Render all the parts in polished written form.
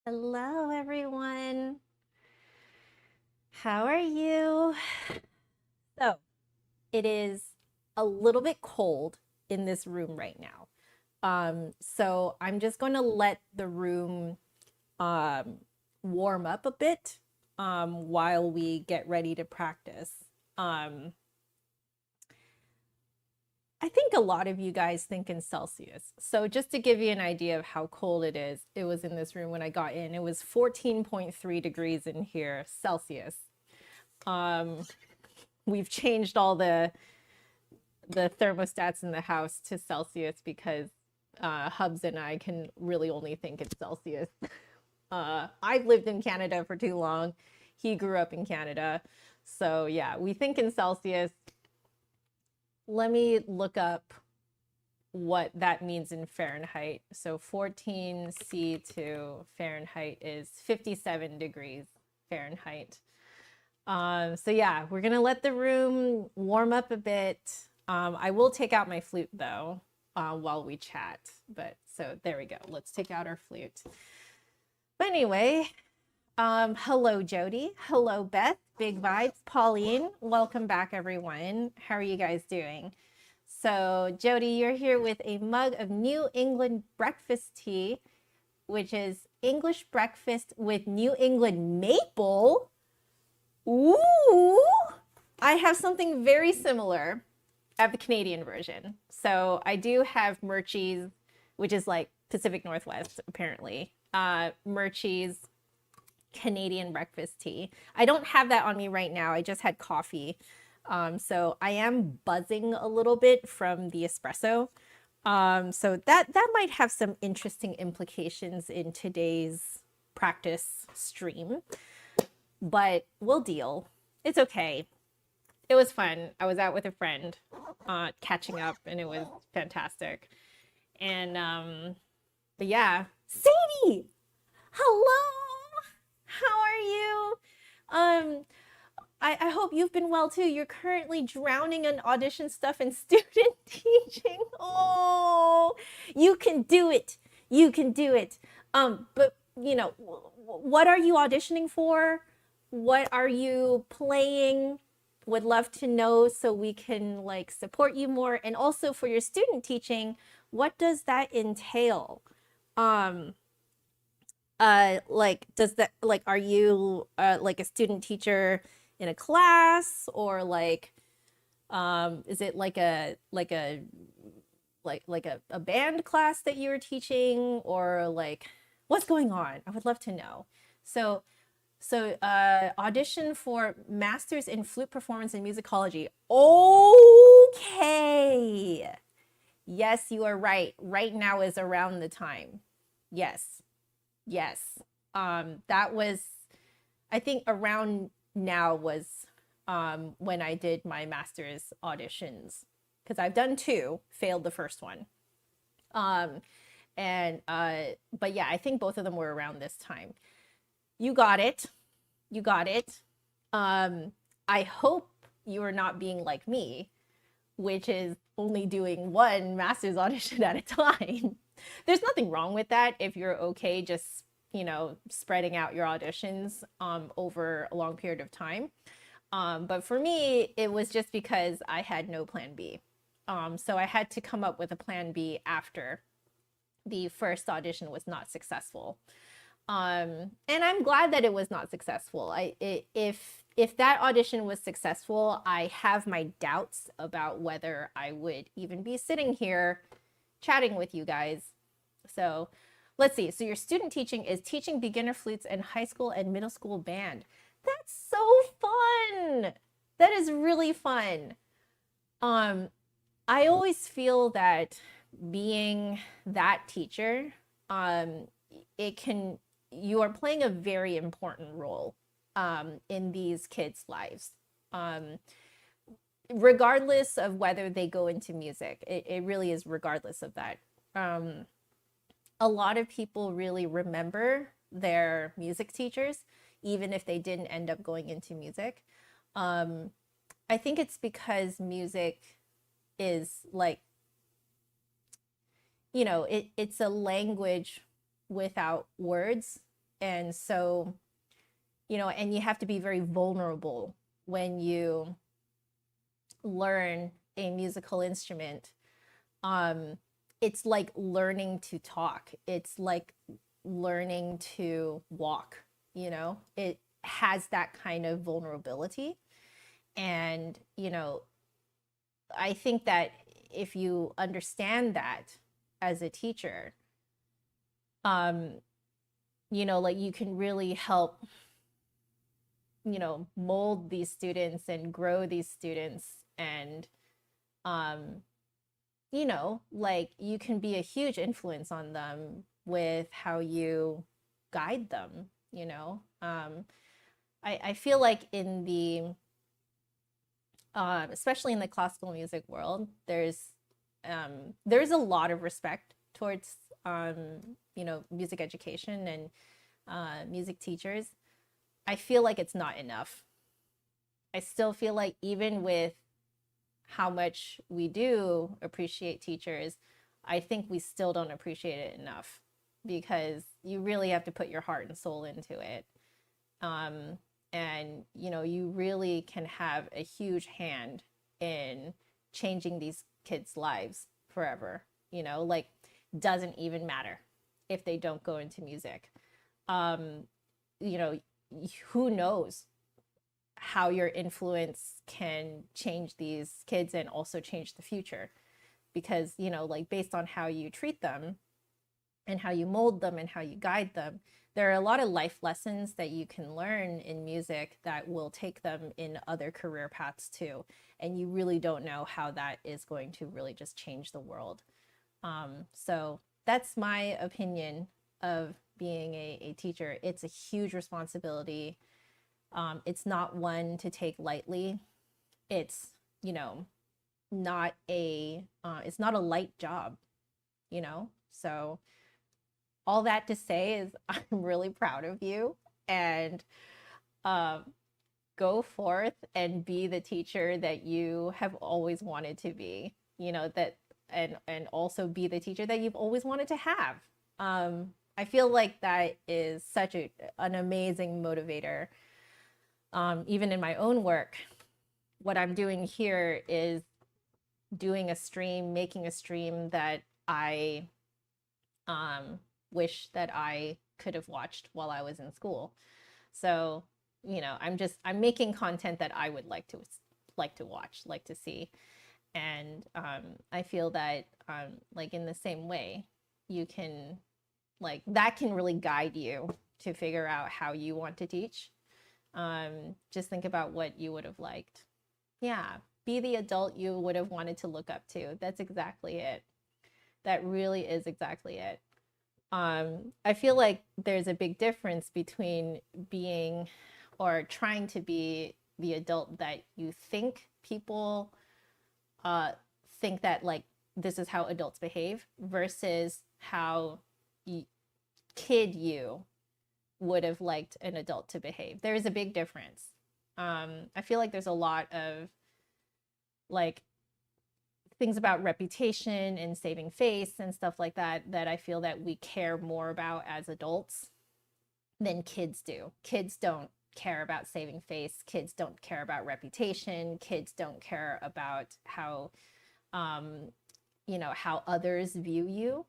Hello, everyone. How are you? So, it is a little bit cold in this room right now. So I'm just going to let the room um, warm up a bit while we get ready to practice. Um, I think a lot of you guys think in Celsius. So just to give you an idea of how cold it was in this room when I got in. It was 14.3 degrees in here Celsius. Um, we've changed all the thermostats in the house to Celsius because Hubs and I can really only think it's Celsius. I've lived in Canada for too long. He grew up in Canada. So yeah, we think in Celsius. Let me look up what that means in Fahrenheit. So 14 C to Fahrenheit is 57 degrees Fahrenheit. So yeah, we're gonna let the room warm up a bit. I will take out my flute though while we chat. But so there we go. Let's take out our flute. But anyway, hello Jody. Hello Beth. Big vibes. Pauline. Welcome back everyone. How are you guys doing? So Jody, you're here with a mug of New England breakfast tea, which is English breakfast with New England maple. Ooh, I have something very similar. I have the Canadian version. So I do have Murchie's, which is like Pacific Northwest, apparently. Murchie's Canadian breakfast tea. I don't have that on me right now. I just had coffee. So I am buzzing a little bit from the espresso. So that might have some interesting implications in today's practice stream, but we'll deal. It's okay. It was fun. I was out with a friend, catching up, and it was fantastic. And but yeah, Sadie, hello. How are you? I hope you've been well too. You're currently drowning in audition stuff and student teaching. Oh, you can do it. You can do it. But you know, what are you auditioning for? What are you playing? Would love to know so we can like support you more. And also for your student teaching, what does that entail? Um, like does that like are you like a student teacher in a class or like is it like a band class that you're teaching or like what's going on? I would love to know. So audition for Masters in Flute Performance and Musicology. Okay. Yes, you are right. Right now is around the time. Yes. Yes. That was, I think around now was when I did my master's auditions because I've done two, failed the first one. Um, but yeah, I think both of them were around this time. You got it. You got it. I hope you are not being like me, which is only doing one master's audition at a time. There's nothing wrong with that if you're okay just, spreading out your auditions over a long period of time. But for me, it was just because I had no plan B. So I had to come up with a plan B after the first audition was not successful. And I'm glad that it was not successful. If that audition was successful, I have my doubts about whether I would even be sitting here chatting with you guys. So let's see. So your student teaching is teaching beginner flutes and high school and middle school band. That's so fun. That is really fun. I always feel that being that teacher, you are playing a very important role in these kids' lives. Regardless of whether they go into music, it really is regardless of that. A lot of people really remember their music teachers, even if they didn't end up going into music. I think it's because music is like, it's a language without words, And so, you know, and you have to be very vulnerable when you learn a musical instrument. It's like learning to talk. It's like learning to walk, you know, it has that kind of vulnerability. And, you know, I think that if you understand that as a teacher, you know, like you can really help, you know, mold these students and grow these students. And, you know, like you can be a huge influence on them with how you guide them, you know. I feel like in the, especially in the classical music world, there's a lot of respect towards, you know, music education and music teachers. I feel like it's not enough. I still feel like even with how much we do appreciate teachers, I think we still don't appreciate it enough, because you really have to put your heart and soul into it. And, you know, you really can have a huge hand in changing these kids' lives forever, you know, like doesn't even matter if they don't go into music. You know, who knows how your influence can change these kids and also change the future, because, you know, like based on how you treat them and how you mold them and how you guide them, there are a lot of life lessons that you can learn in music that will take them in other career paths too. And you really don't know how that is going to really just change the world. So that's my opinion of being a teacher. It's a huge responsibility. It's not one to take lightly. It's, you know, it's not a light job, you know? So all that to say is I'm really proud of you, and go forth and be the teacher that you have always wanted to be, you know, that, and also be the teacher that you've always wanted to have. I feel like that is such an amazing motivator. Even in my own work, what I'm doing here is doing a stream, making a stream that I wish that I could have watched while I was in school. So, you know, I'm making content that I would like to watch, like to see. And I feel that like in the same way, you can, like, that can really guide you to figure out how you want to teach. Just think about what you would have liked. Yeah, be the adult you would have wanted to look up to. That's exactly it. That really is exactly it. I feel like there's a big difference between being or trying to be the adult that you think people think that, like, this is how adults behave, versus how kid you would have liked an adult to behave. There is a big difference. I feel like there's a lot of, like, things about reputation and saving face and stuff like that that I feel that we care more about as adults than kids do. Kids don't care about saving face. Kids don't care about reputation. Kids don't care about how, you know, how others view you.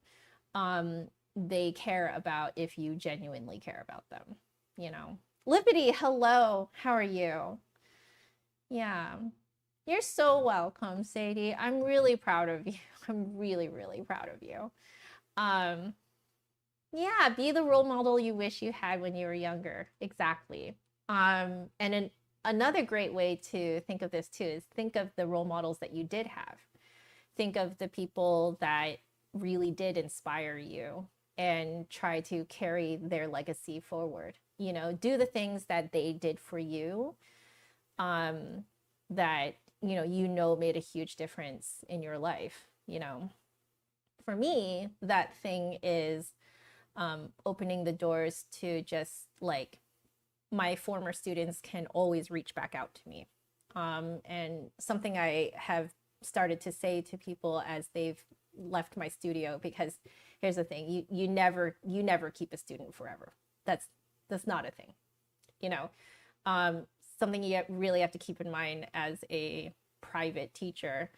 They care about if you genuinely care about them, you know. Lippity, hello, how are you? Yeah. You're so welcome, Sadie. I'm really proud of you. I'm really, really proud of you. Yeah, be the role model you wish you had when you were younger. Exactly. And another great way to think of this too is think of the role models that you did have. Think of the people that really did inspire you and try to carry their legacy forward. You know, do the things that they did for you, that, you know, made a huge difference in your life. You know, for me, that thing is opening the doors to just, like, my former students can always reach back out to me. And something I have started to say to people as they've left my studio, because here's the thing, you never keep a student forever. That's not a thing. You know, something you really have to keep in mind as a private teacher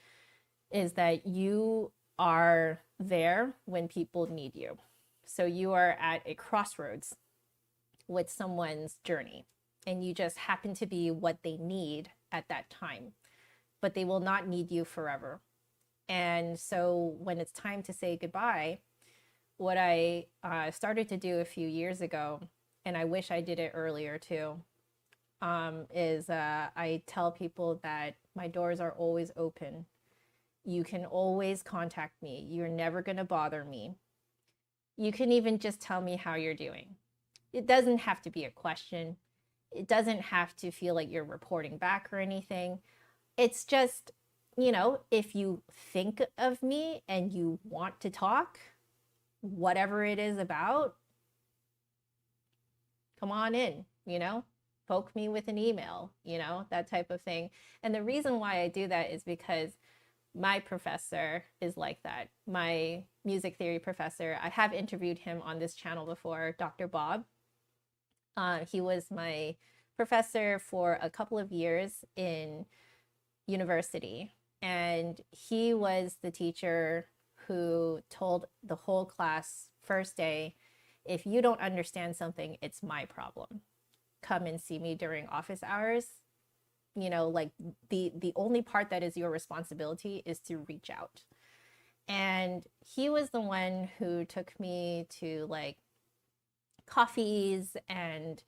is that you are there when people need you. So you are at a crossroads with someone's journey, and you just happen to be what they need at that time, but they will not need you forever. And so when it's time to say goodbye, what I started to do a few years ago, and I wish I did it earlier too, is I tell people that my doors are always open. You can always contact me. You're never going to bother me. You can even just tell me how you're doing. It doesn't have to be a question. It doesn't have to feel like you're reporting back or anything. It's just, you know, if you think of me and you want to talk, whatever it is about, come on in, you know, poke me with an email, you know, that type of thing. And the reason why I do that is because my professor is like that. My music theory professor, I have interviewed him on this channel before, Dr. Bob. He was my professor for a couple of years in university, and he was the teacher who told the whole class first day, if you don't understand something, it's my problem. Come and see me during office hours. You know, like the only part that is your responsibility is to reach out. And he was the one who took me to like coffees and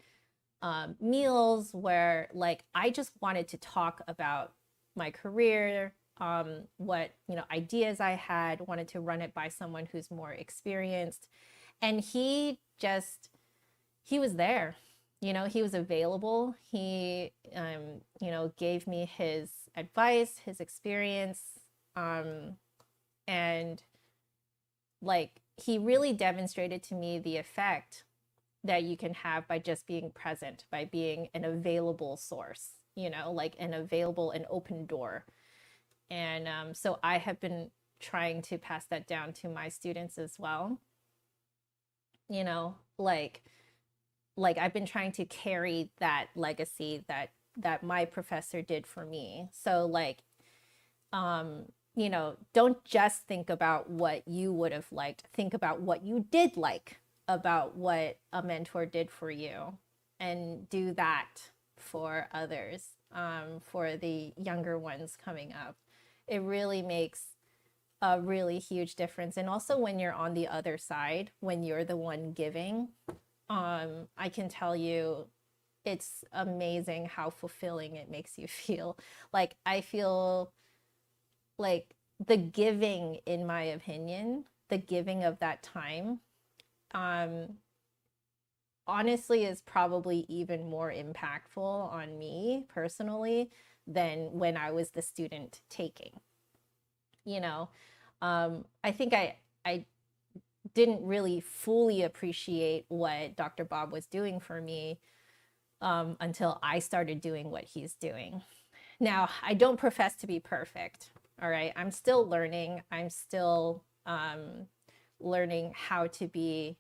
meals where like I just wanted to talk about my career, what, you know, ideas I had, wanted to run it by someone who's more experienced. And he was there, you know, he was available. He, you know, gave me his advice, his experience, and like, he really demonstrated to me the effect that you can have by just being present, by being an available source, you know, like an available and open door. And so I have been trying to pass that down to my students as well. You know, like I've been trying to carry that legacy that my professor did for me. So like, you know, don't just think about what you would have liked, think about what you did like about what a mentor did for you, and do that for others, for the younger ones coming up. It really makes a really huge difference. And also when you're on the other side, when you're the one giving, I can tell you it's amazing how fulfilling it makes you feel. Like, I feel like the giving, in my opinion, the giving of that time, honestly is probably even more impactful on me personally than when I was the student taking. You know, I think I didn't really fully appreciate what Dr. Bob was doing for me until I started doing what he's doing. Now, I don't profess to be perfect, all right? I'm still learning. I'm still learning how to be,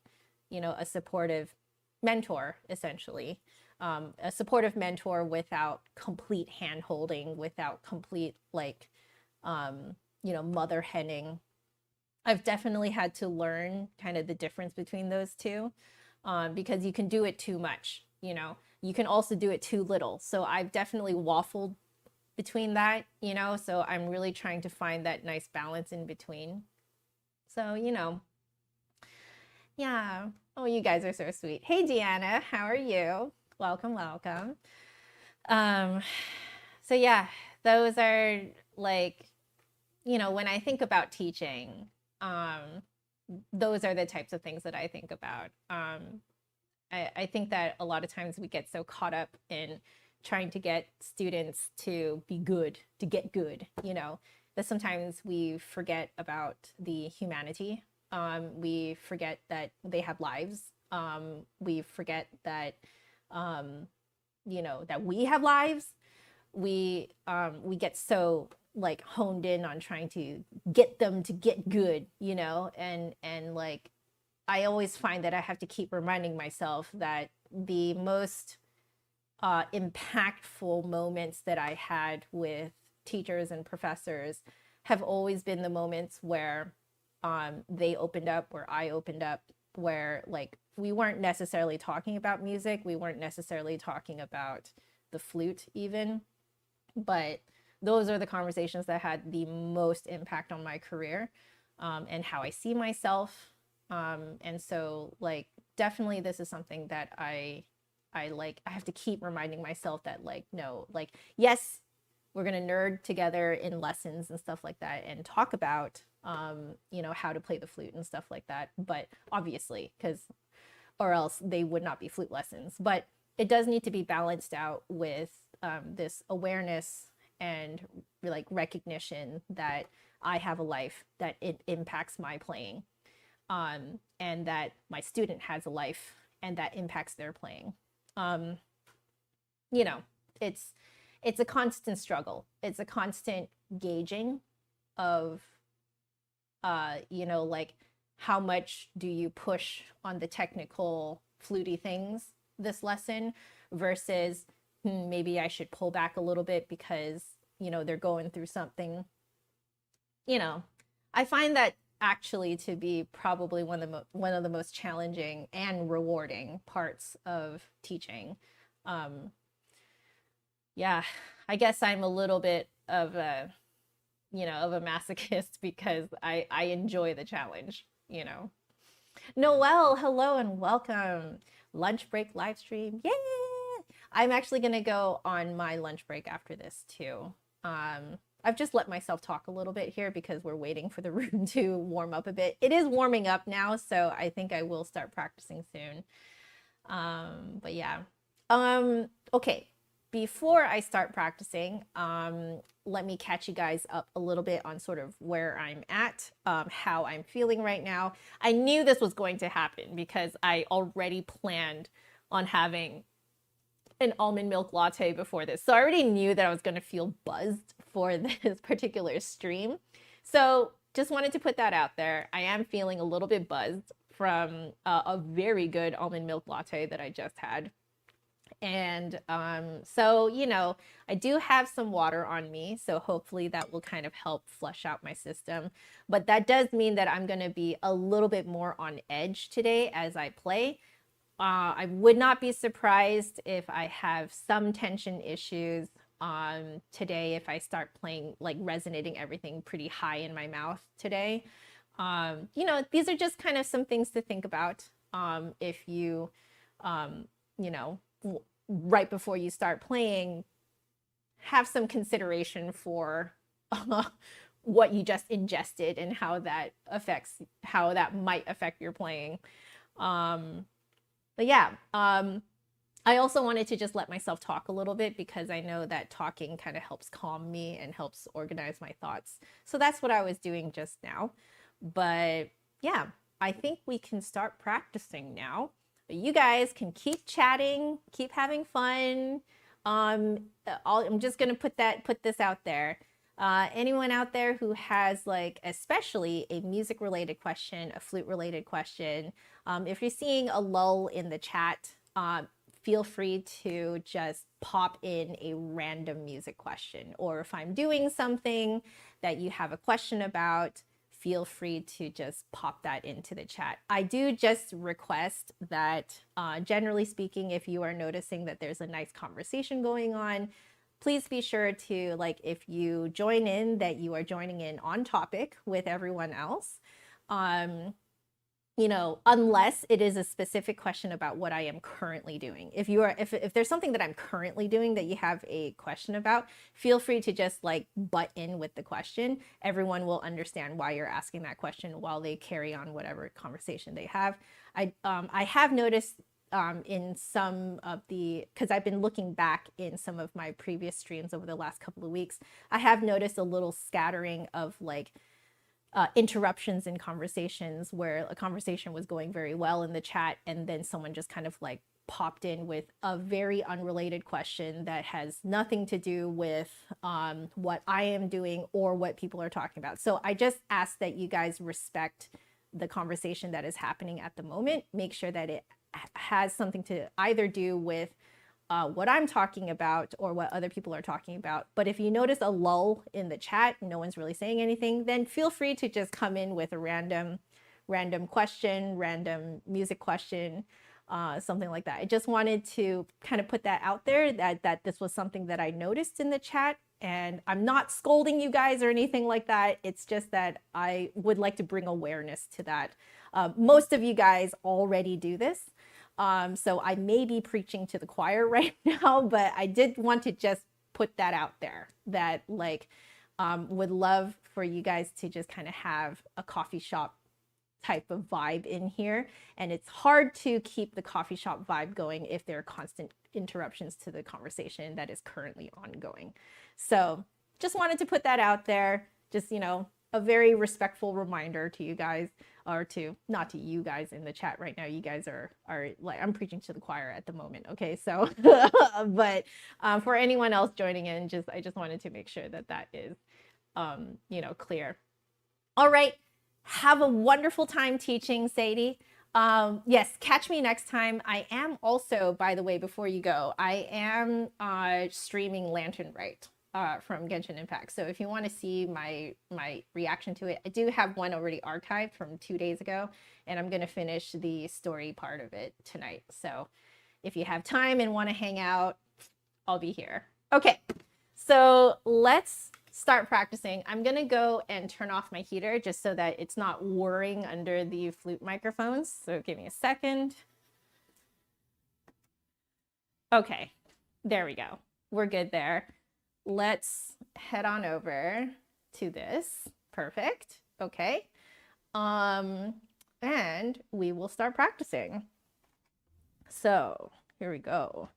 you know, a supportive mentor, essentially. A supportive mentor without complete hand-holding, without complete, like, you know, mother henning. I've definitely had to learn kind of the difference between those two, because you can do it too much, you know, you can also do it too little. So I've definitely waffled between that, you know, so I'm really trying to find that nice balance in between. So, you know, yeah. Oh, you guys are so sweet. Hey, Deanna, how are you? Welcome, welcome. So yeah, those are like, you know, when I think about teaching, those are the types of things that I think about. I think that a lot of times we get so caught up in trying to get students to be good, to get good, you know, that sometimes we forget about the humanity. We forget that they have lives. We forget that, you know, that we have lives. We get so like honed in on trying to get them to get good, you know, and like, I always find that I have to keep reminding myself that the most impactful moments that I had with teachers and professors have always been the moments where they opened up, where I opened up, where like we weren't necessarily talking about music, we weren't necessarily talking about the flute even, but those are the conversations that had the most impact on my career, and how I see myself. And so like definitely this is something that I like, I have to keep reminding myself that like, no, like, yes, we're going to nerd together in lessons and stuff like that and talk about, you know, how to play the flute and stuff like that. But obviously, because, or else they would not be flute lessons. But it does need to be balanced out with this awareness and like recognition that I have a life, that it impacts my playing, and that my student has a life and that impacts their playing. You know, it's a constant struggle. It's a constant gauging of, you know, like how much do you push on the technical fluty things this lesson versus maybe I should pull back a little bit because, you know, they're going through something. You know, I find that actually to be probably one of the most challenging and rewarding parts of teaching. Yeah, I guess I'm a little bit of a, you know, of a masochist because I enjoy the challenge, you know. Noelle, hello and welcome. Lunch break live stream. Yeah. I'm actually going to go on my lunch break after this too. I've just let myself talk a little bit here because we're waiting for the room to warm up a bit. It is warming up now, so I think I will start practicing soon. But yeah. Okay. Before I start practicing, let me catch you guys up a little bit on sort of where I'm at, how I'm feeling right now. I knew this was going to happen because I already planned on having an almond milk latte before this. So I already knew that I was going to feel buzzed for this particular stream. So just wanted to put that out there. I am feeling a little bit buzzed from a very good almond milk latte that I just had. And so, you know, I do have some water on me, so hopefully that will kind of help flush out my system. But that does mean that I'm going to be a little bit more on edge today as I play. I would not be surprised if I have some tension issues today if I start playing, like resonating everything pretty high in my mouth today. You know, these are just kind of some things to think about if you, you know, right before you start playing, have some consideration for what you just ingested and how that might affect your playing. But yeah, I also wanted to just let myself talk a little bit because I know that talking kind of helps calm me and helps organize my thoughts. So that's what I was doing just now. But yeah, I think we can start practicing now. You guys can keep chatting, keep having fun. I'm just gonna put this out there. Anyone out there who has like especially a music related question, a flute related question, if you're seeing a lull in the chat, feel free to just pop in a random music question. Or if I'm doing something that you have a question about, feel free to just pop that into the chat. I do just request that, generally speaking, if you are noticing that there's a nice conversation going on, please be sure to, like, if you join in, that you are joining in on topic with everyone else. You know, unless it is a specific question about what I am currently doing. If there's something that I'm currently doing that you have a question about, feel free to just like butt in with the question. Everyone will understand why you're asking that question while they carry on whatever conversation they have. I have noticed in some of because I've been looking back in some of my previous streams over the last couple of weeks, I have noticed a little scattering of like interruptions in conversations where a conversation was going very well in the chat and then someone just kind of like popped in with a very unrelated question that has nothing to do with what I am doing or what people are talking about. So I just ask that you guys respect the conversation that is happening at the moment. Make sure that it has something to either do with what I'm talking about or what other people are talking about. But if you notice a lull in the chat, no one's really saying anything, then feel free to just come in with a random question, random music question, something like that. I just wanted to kind of put that out there, that this was something that I noticed in the chat. And I'm not scolding you guys or anything like that. It's just that I would like to bring awareness to that. Most of you guys already do this. So I may be preaching to the choir right now, but I did want to just put that out there, that like would love for you guys to just kind of have a coffee shop type of vibe in here. And it's hard to keep the coffee shop vibe going if there are constant interruptions to the conversation that is currently ongoing. So just wanted to put that out there. Just, you know, a very respectful reminder to you guys, or to, not to you guys in the chat right now. You guys are like, I'm preaching to the choir at the moment. Okay. So, but for anyone else joining in, I just wanted to make sure that that is, you know, clear. All right. Have a wonderful time teaching, Sadie. Yes, catch me next time. I am also, by the way, before you go, I am streaming Lantern Rite from Genshin Impact. So if you want to see my reaction to it, I do have one already archived from 2 days ago, and I'm going to finish the story part of it tonight. So if you have time and want to hang out, I'll be here. Okay, so let's start practicing. I'm gonna go and turn off my heater just so that it's not whirring under the flute microphones. So give me a second. Okay, there we go. We're good there. Let's head on over to this. Perfect. Okay. And we will start practicing. So here we go.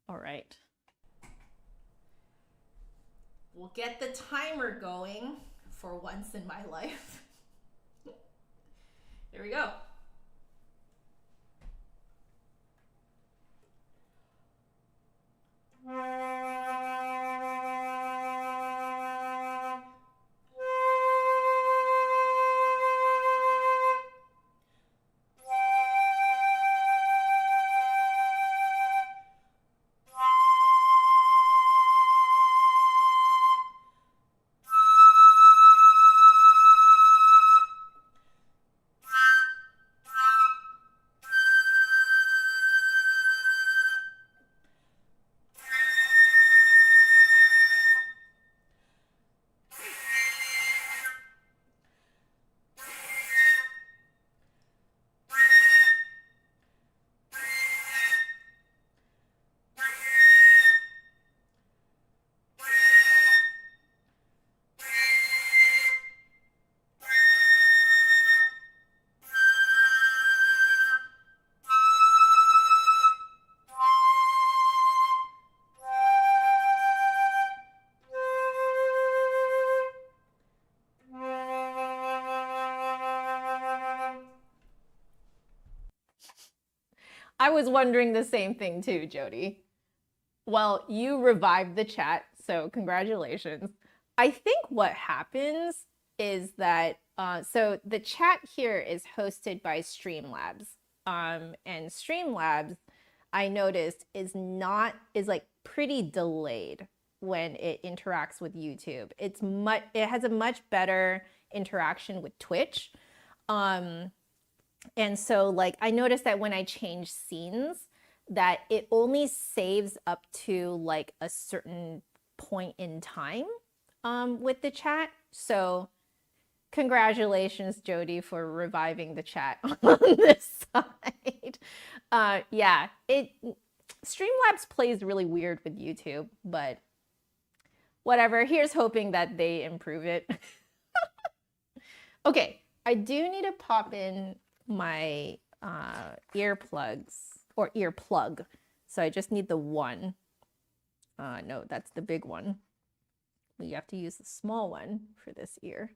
All right. We'll get the timer going for once in my life. Here we go. I was wondering the same thing too, Jody. Well, you revived the chat, so congratulations. I think what happens is that, so the chat here is hosted by Streamlabs. And Streamlabs, I noticed, is like pretty delayed when it interacts with YouTube. It has a much better interaction with Twitch. And so like I noticed that when I change scenes, that it only saves up to like a certain point in time with the chat. So congratulations, Jody, for reviving the chat on this side. Yeah, Streamlabs plays really weird with YouTube, but whatever. Here's hoping that they improve it. Okay, I do need to pop in my earplugs or earplug. So I just need the one. No, that's the big one. You have to use the small one for this ear.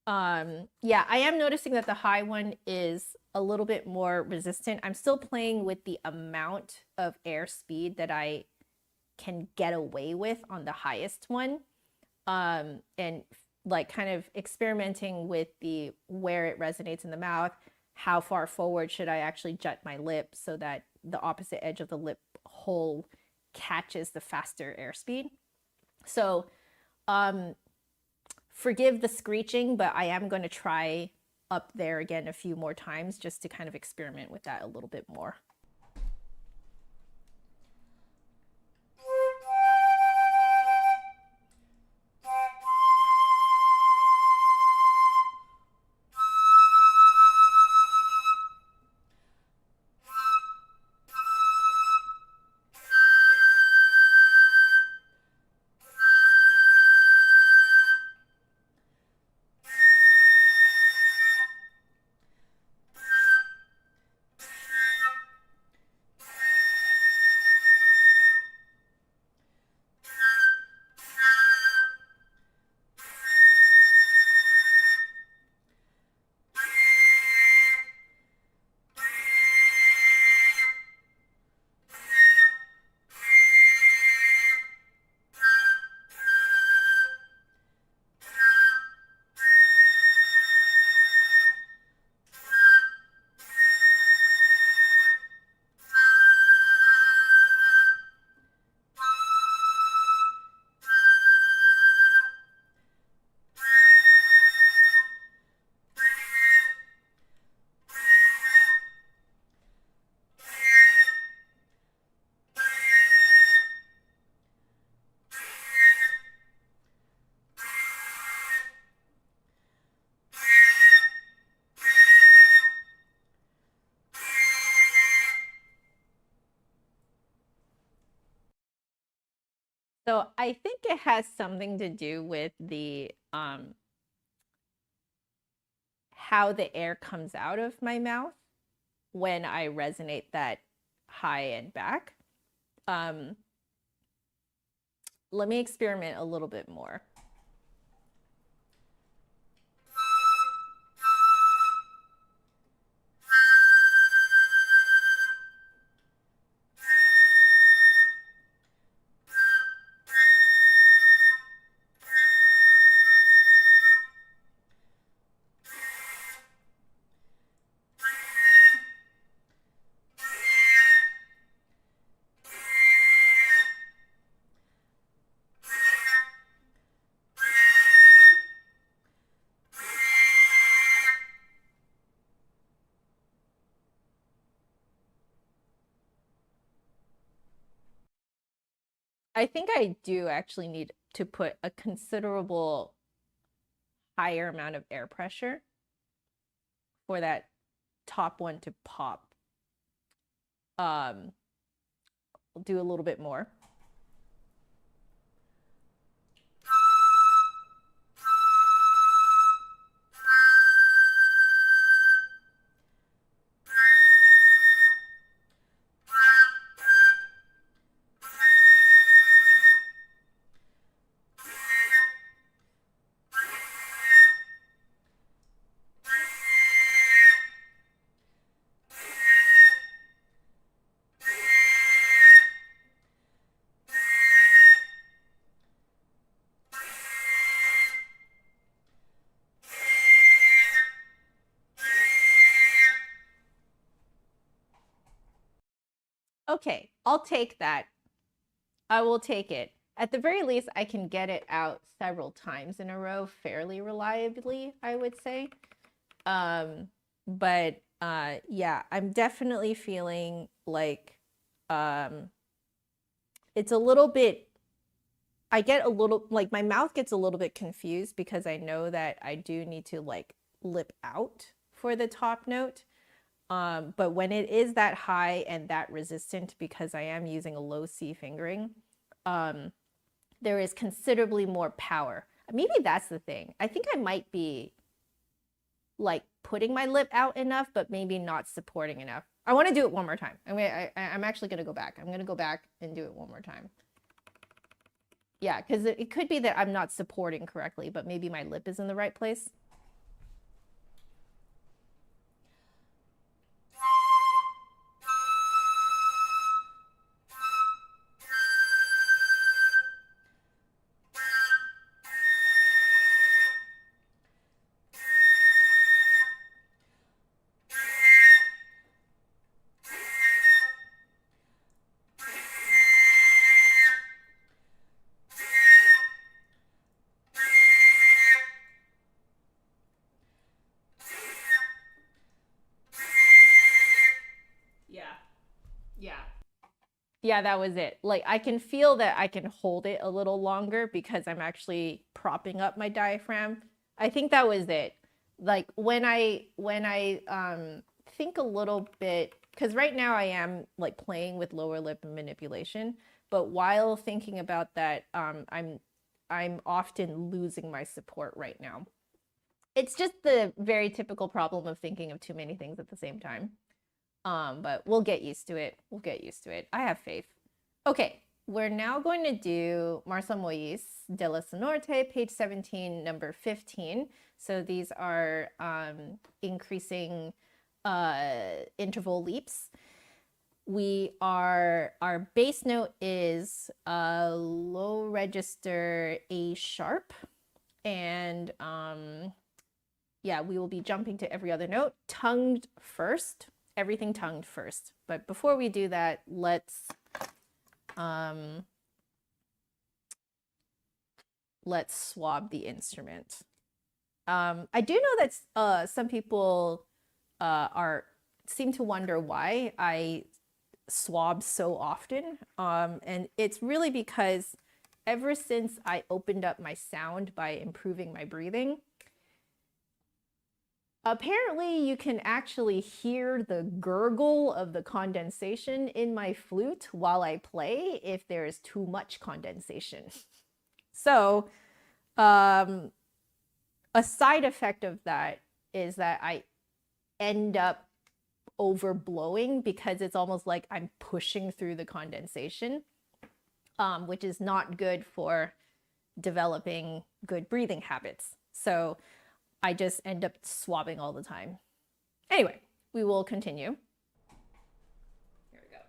Yeah, I am noticing that the high one is a little bit more resistant. I'm still playing with the amount of air speed that I can get away with on the highest one. And like kind of experimenting with the where it resonates in the mouth, how far forward should I actually jut my lip so that the opposite edge of the lip hole catches the faster airspeed. So forgive the screeching, but I am going to try up there again a few more times just to kind of experiment with that a little bit more. So I think it has something to do with the how the air comes out of my mouth when I resonate that high and back. Let me experiment a little bit more. I think I do actually need to put a considerable higher amount of air pressure for that top one to pop. I'll do a little bit more. Okay, I'll take that. I will take it. At the very least, I can get it out several times in a row fairly reliably, I would say. But yeah, I'm definitely feeling like it's a little bit, I get a little, like my mouth gets a little bit confused because I know that I do need to like lip out for the top note. But when it is that high and that resistant, because I am using a low C fingering, there is considerably more power. Maybe that's the thing. I think I might be like putting my lip out enough, but maybe not supporting enough. I want to do it one more time. I'm actually going to go back. I'm going to go back and do it one more time. Yeah, because it could be that I'm not supporting correctly, but maybe my lip is in the right place. Yeah, that was it. Like I can feel that I can hold it a little longer because I'm actually propping up my diaphragm. I think that was it. Like when I think a little bit, because right now I am like playing with lower lip manipulation, but while thinking about that, I'm often losing my support right now. It's just the very typical problem of thinking of too many things at the same time. But we'll get used to it. We'll get used to it. I have faith. Okay, we're now going to do Marcel Moyse de la Sonorite, page 17, number 15. So these are increasing interval leaps. Our bass note is a low register A sharp. And yeah, we will be jumping to every other note, tongued first. Everything tongued first. But before we do that, let's swab the instrument. I do know that some people seem to wonder why I swab so often. And it's really because ever since I opened up my sound by improving my breathing, apparently you can actually hear the gurgle of the condensation in my flute while I play if there is too much condensation. So a side effect of that is that I end up overblowing because it's almost like I'm pushing through the condensation, which is not good for developing good breathing habits. So I just end up swabbing all the time. Anyway, we will continue. Here we go.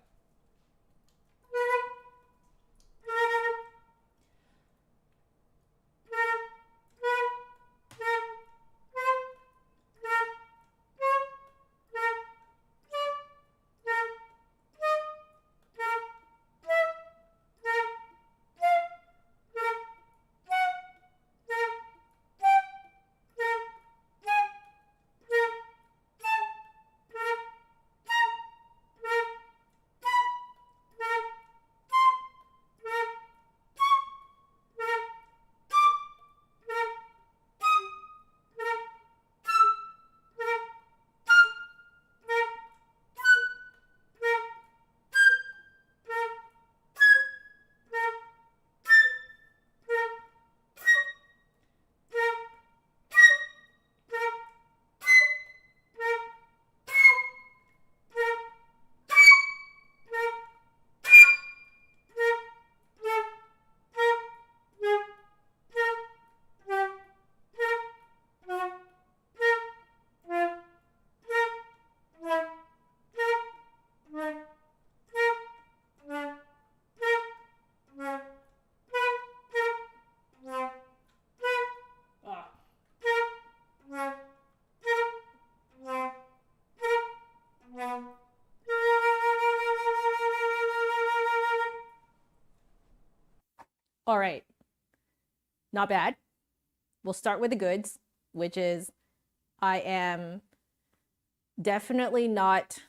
All right, not bad. We'll start with the goods, which is I am definitely not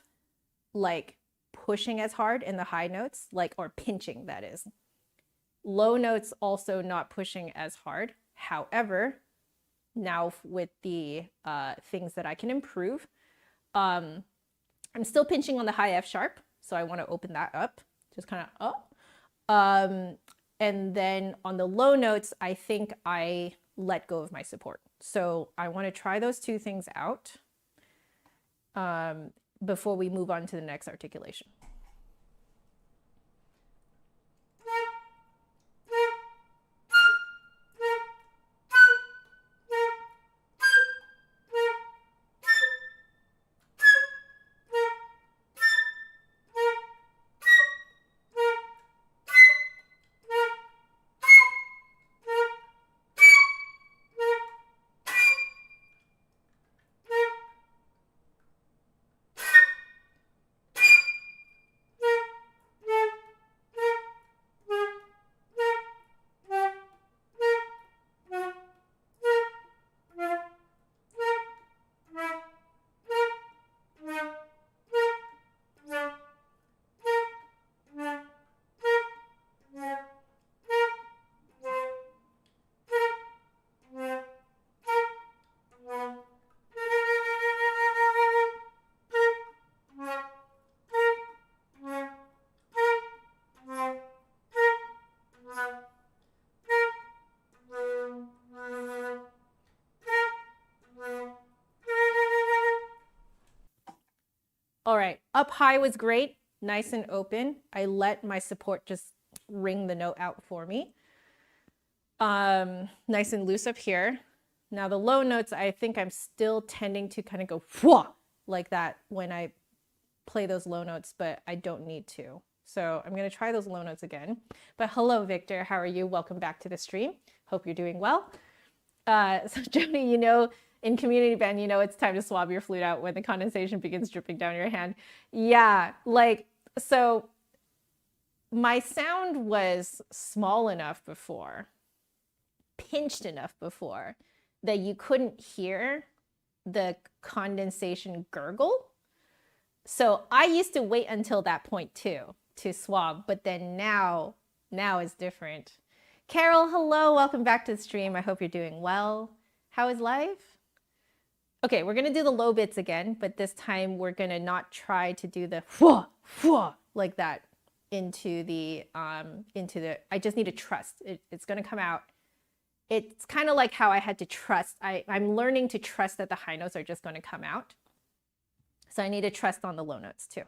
like pushing as hard in the high notes, like, or pinching, that is. Low notes also not pushing as hard. However, now with the things that I can improve, I'm still pinching on the high F sharp, so I want to open that up, just kind of up. And then on the low notes, I think I let go of my support. So I want to try those two things out before we move on to the next articulation. All right, up high was great, nice and open. I let my support just ring the note out for me. Nice and loose up here. Now the low notes, I think I'm still tending to kind of go whoa, like that when I play those low notes, but I don't need to. So I'm going to try those low notes again. But hello, Victor. How are you? Welcome back to the stream. Hope you're doing well. So Joni, you know, in community band, you know, it's time to swab your flute out when the condensation begins dripping down your hand. Yeah, like, so my sound was small enough before, pinched enough before, that you couldn't hear the condensation gurgle. So I used to wait until that point too to swab, but then now is different. Carol, hello, welcome back to the stream. I hope you're doing well. How is life? Okay, we're gonna do the low bits again, but this time we're gonna not try to do the whoa, whoa, like that into the, I just need to trust. It's gonna come out. It's kind of like how I had to trust. I'm learning to trust that the high notes are just gonna come out. So I need to trust on the low notes too.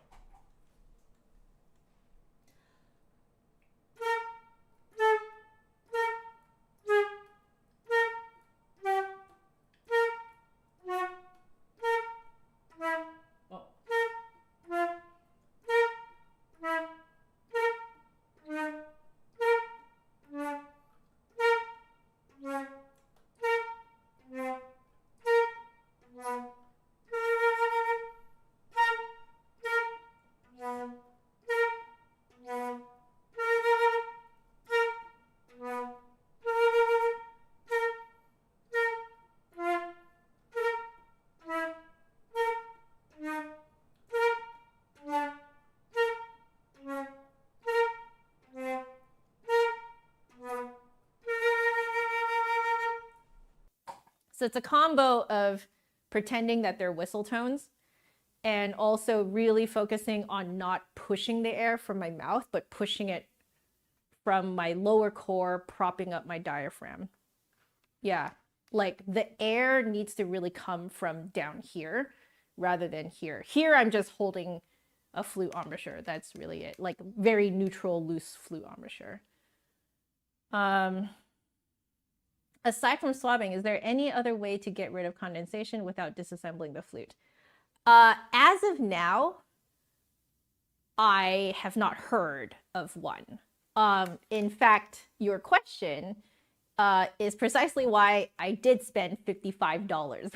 So it's a combo of pretending that they're whistle tones and also really focusing on not pushing the air from my mouth, but pushing it from my lower core, propping up my diaphragm. Yeah, like the air needs to really come from down here rather than here. Here I'm just holding a flute embouchure. That's really it, like very neutral, loose flute embouchure. Aside from swabbing, is there any other way to get rid of condensation without disassembling the flute? As of now, I have not heard of one. In fact, your question is precisely why I did spend $55.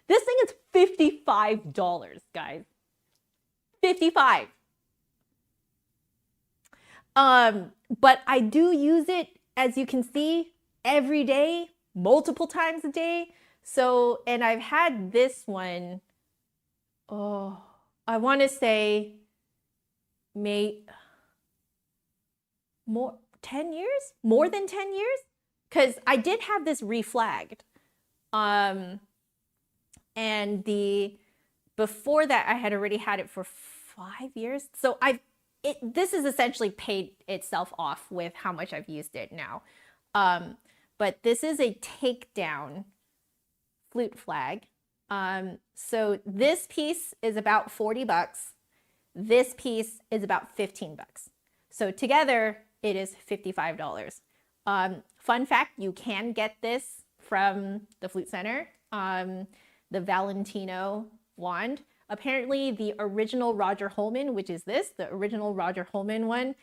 This thing is $55, guys. 55. But I do use it, as you can see, every day, multiple times a day. So, and I've had this one, oh, I want to say more 10 years, more than 10 years, because I did have this reflagged. And before that, I had already had it for 5 years. So this has essentially paid itself off with how much I've used it now. But this is a takedown flute flag. So this piece is about $40. This piece is about $15. So together it is $55. Fun fact, you can get this from the Flute Center, the Valentino wand. Apparently the original Roger Holman, which is this, the original Roger Holman one,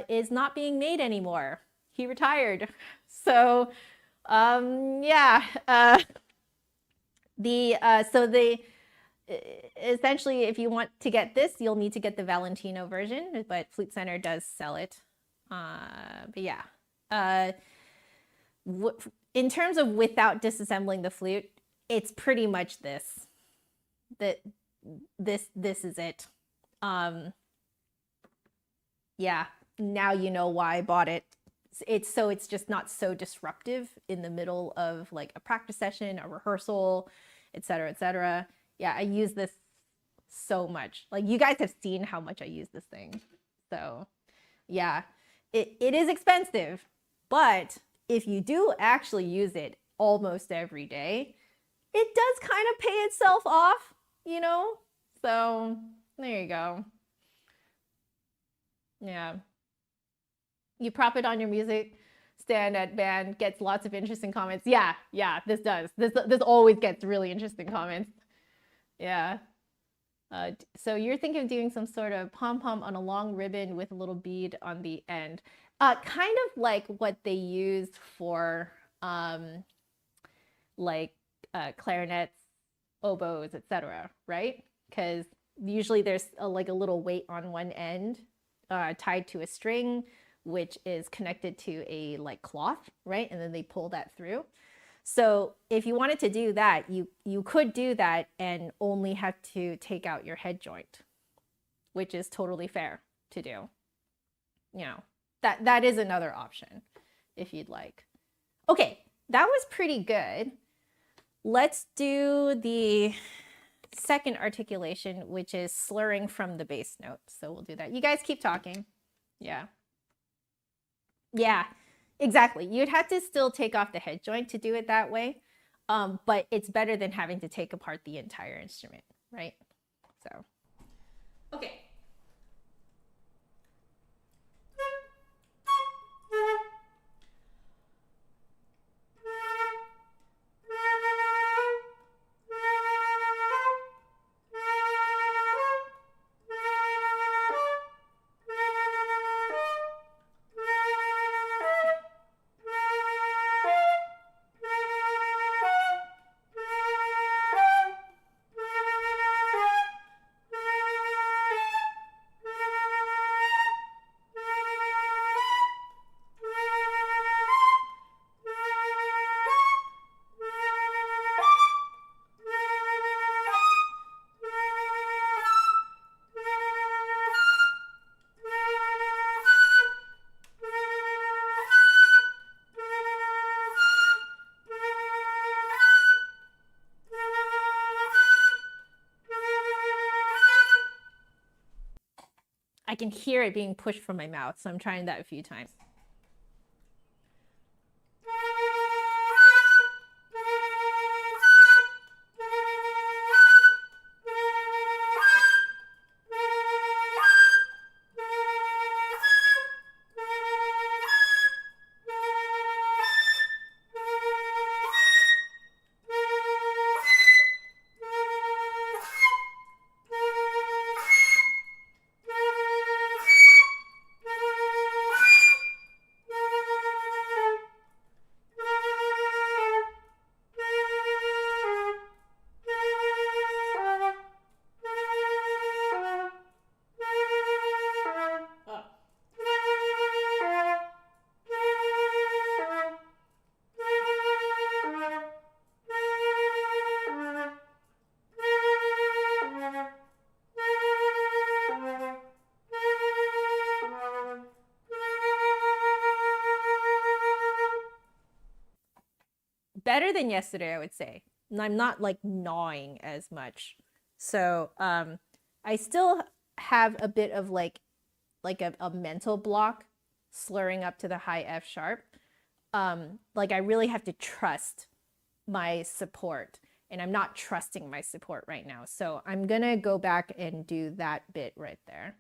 is not being made anymore. He retired. So, yeah. Essentially, if you want to get this, you'll need to get the Valentino version, but Flute Center does sell it. But yeah. In terms of without disassembling the flute, it's pretty much this. This is it. Yeah, now you know why I bought it. It's just not so disruptive in the middle of like a practice session, a rehearsal, etc., etc. Yeah, I use this so much. Like, you guys have seen how much I use this thing. So yeah, it is expensive, but if you do actually use it almost every day, it does kind of pay itself off, you know? So there you go. Yeah. You prop it on your music stand at band, gets lots of interesting comments. Yeah, this does. This always gets really interesting comments. Yeah. So you're thinking of doing some sort of pom-pom on a long ribbon with a little bead on the end. Kind of like what they used for like clarinets, oboes, etc., right? Because usually there's like a little weight on one end tied to a string, which is connected to a like cloth, right? And then they pull that through. So if you wanted to do that, you could do that and only have to take out your head joint, which is totally fair to do. You know, that is another option if you'd like. Okay, that was pretty good. Let's do the second articulation, which is slurring from the bass note. So we'll do that. You guys keep talking. Yeah. Yeah, exactly. You'd have to still take off the head joint to do it that way. But it's better than having to take apart the entire instrument, right? So, okay. I can hear it being pushed from my mouth, so I'm trying that a few times. Better than yesterday, I would say. And I'm not like gnawing as much. So I still have a bit of like a mental block slurring up to the high F sharp. Like I really have to trust my support, and I'm not trusting my support right now. So I'm gonna go back and do that bit right there.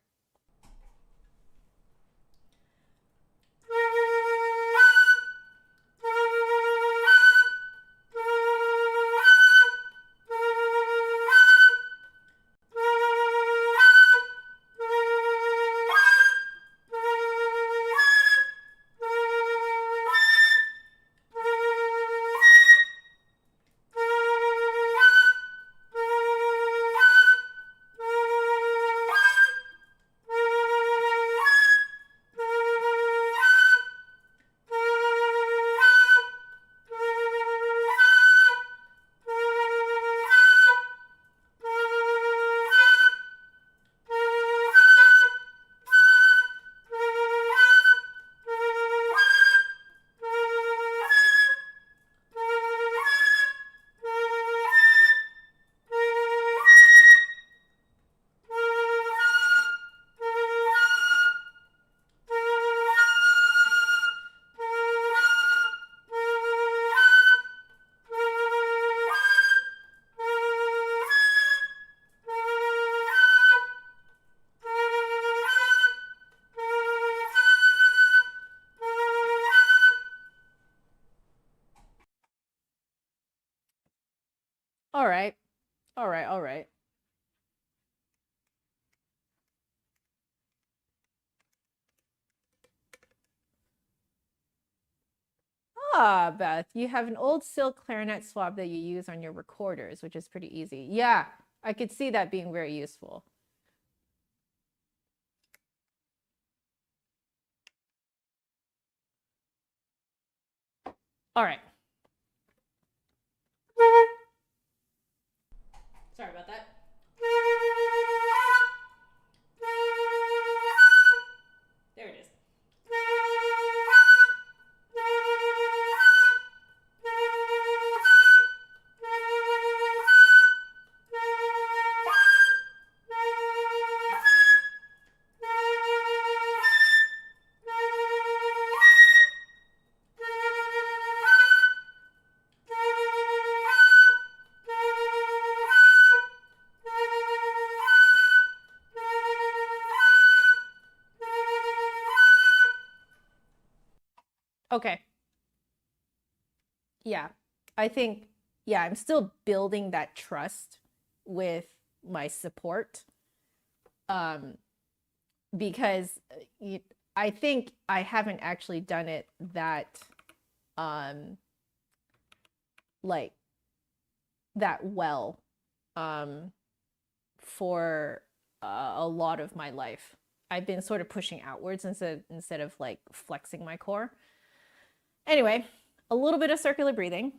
All right. Ah, Beth, you have an old silk clarinet swab that you use on your recorders, which is pretty easy. Yeah, I could see that being very useful. All right. Sorry about that. There it is. Okay. Yeah. I think, yeah, I'm still building that trust with my support. Because I think I haven't actually done it that like that well for a lot of my life. I've been sort of pushing outwards instead of like flexing my core. Anyway, a little bit of circular breathing.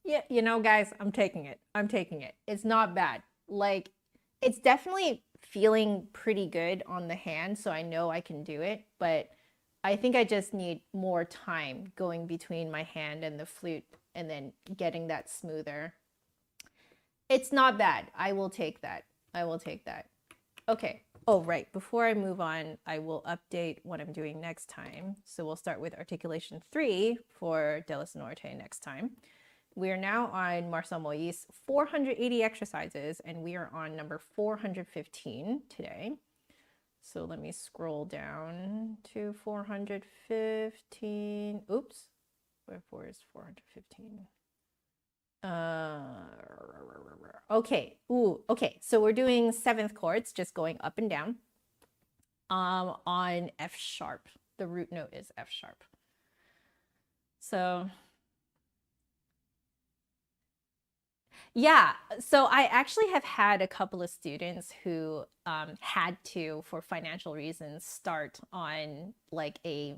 Yeah, you know, guys, I'm taking it. I'm taking it. It's not bad. Like, it's definitely feeling pretty good on the hand, so I know I can do it, but I think I just need more time going between my hand and the flute and then getting that smoother. It's not bad. I will take that. I will take that. Okay. Oh, right. Before I move on, I will update what I'm doing next time. So we'll start with articulation 3 for Della Sonorite next time. We are now on Marcel Moyse 480 exercises, and we are on number 415 today. So let me scroll down to 415. Oops, where is 415? Okay. Ooh, okay. So we're doing seventh chords, just going up and down. On F sharp. The root note is F sharp. So yeah, so I actually have had a couple of students who had to, for financial reasons, start on like a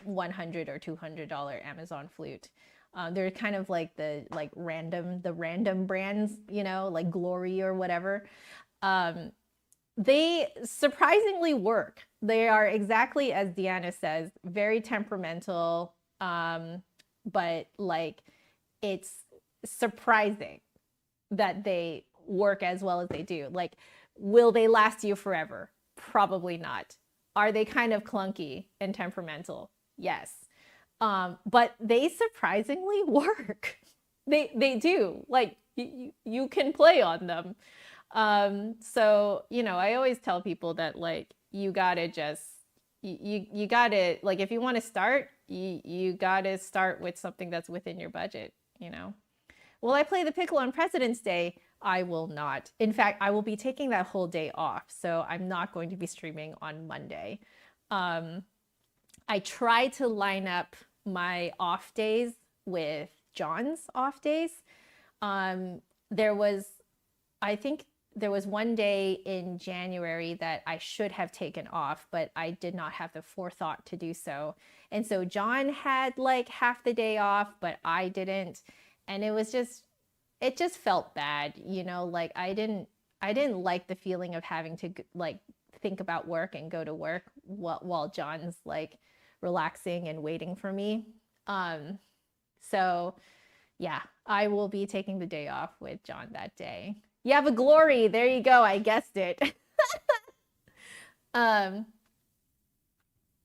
$100 or $200 Amazon flute. They're kind of like the random brands, you know, like Glory or whatever. They surprisingly work. They are exactly as Deanna says, very temperamental, but like it's surprising that they work as well as they do. Like, will they last you forever? Probably not. Are they kind of clunky and temperamental? Yes. But they surprisingly work. They do. Like, you can play on them. So, you know, I always tell people that like you gotta just you gotta, like, if you want to start, you gotta start with something that's within your budget, you know. Will I play the piccolo on President's Day? I will not. In fact, I will be taking that whole day off, so I'm not going to be streaming on Monday. I try to line up my off days with John's off days. There was, I think there was one day in January that I should have taken off, but I did not have the forethought to do so. And so John had like half the day off, but I didn't. And it was just, it just felt bad, you know, like I didn't like the feeling of having to like think about work and go to work while John's like relaxing and waiting for me. So yeah, I will be taking the day off with John that day. You have a glory. There you go. I guessed it.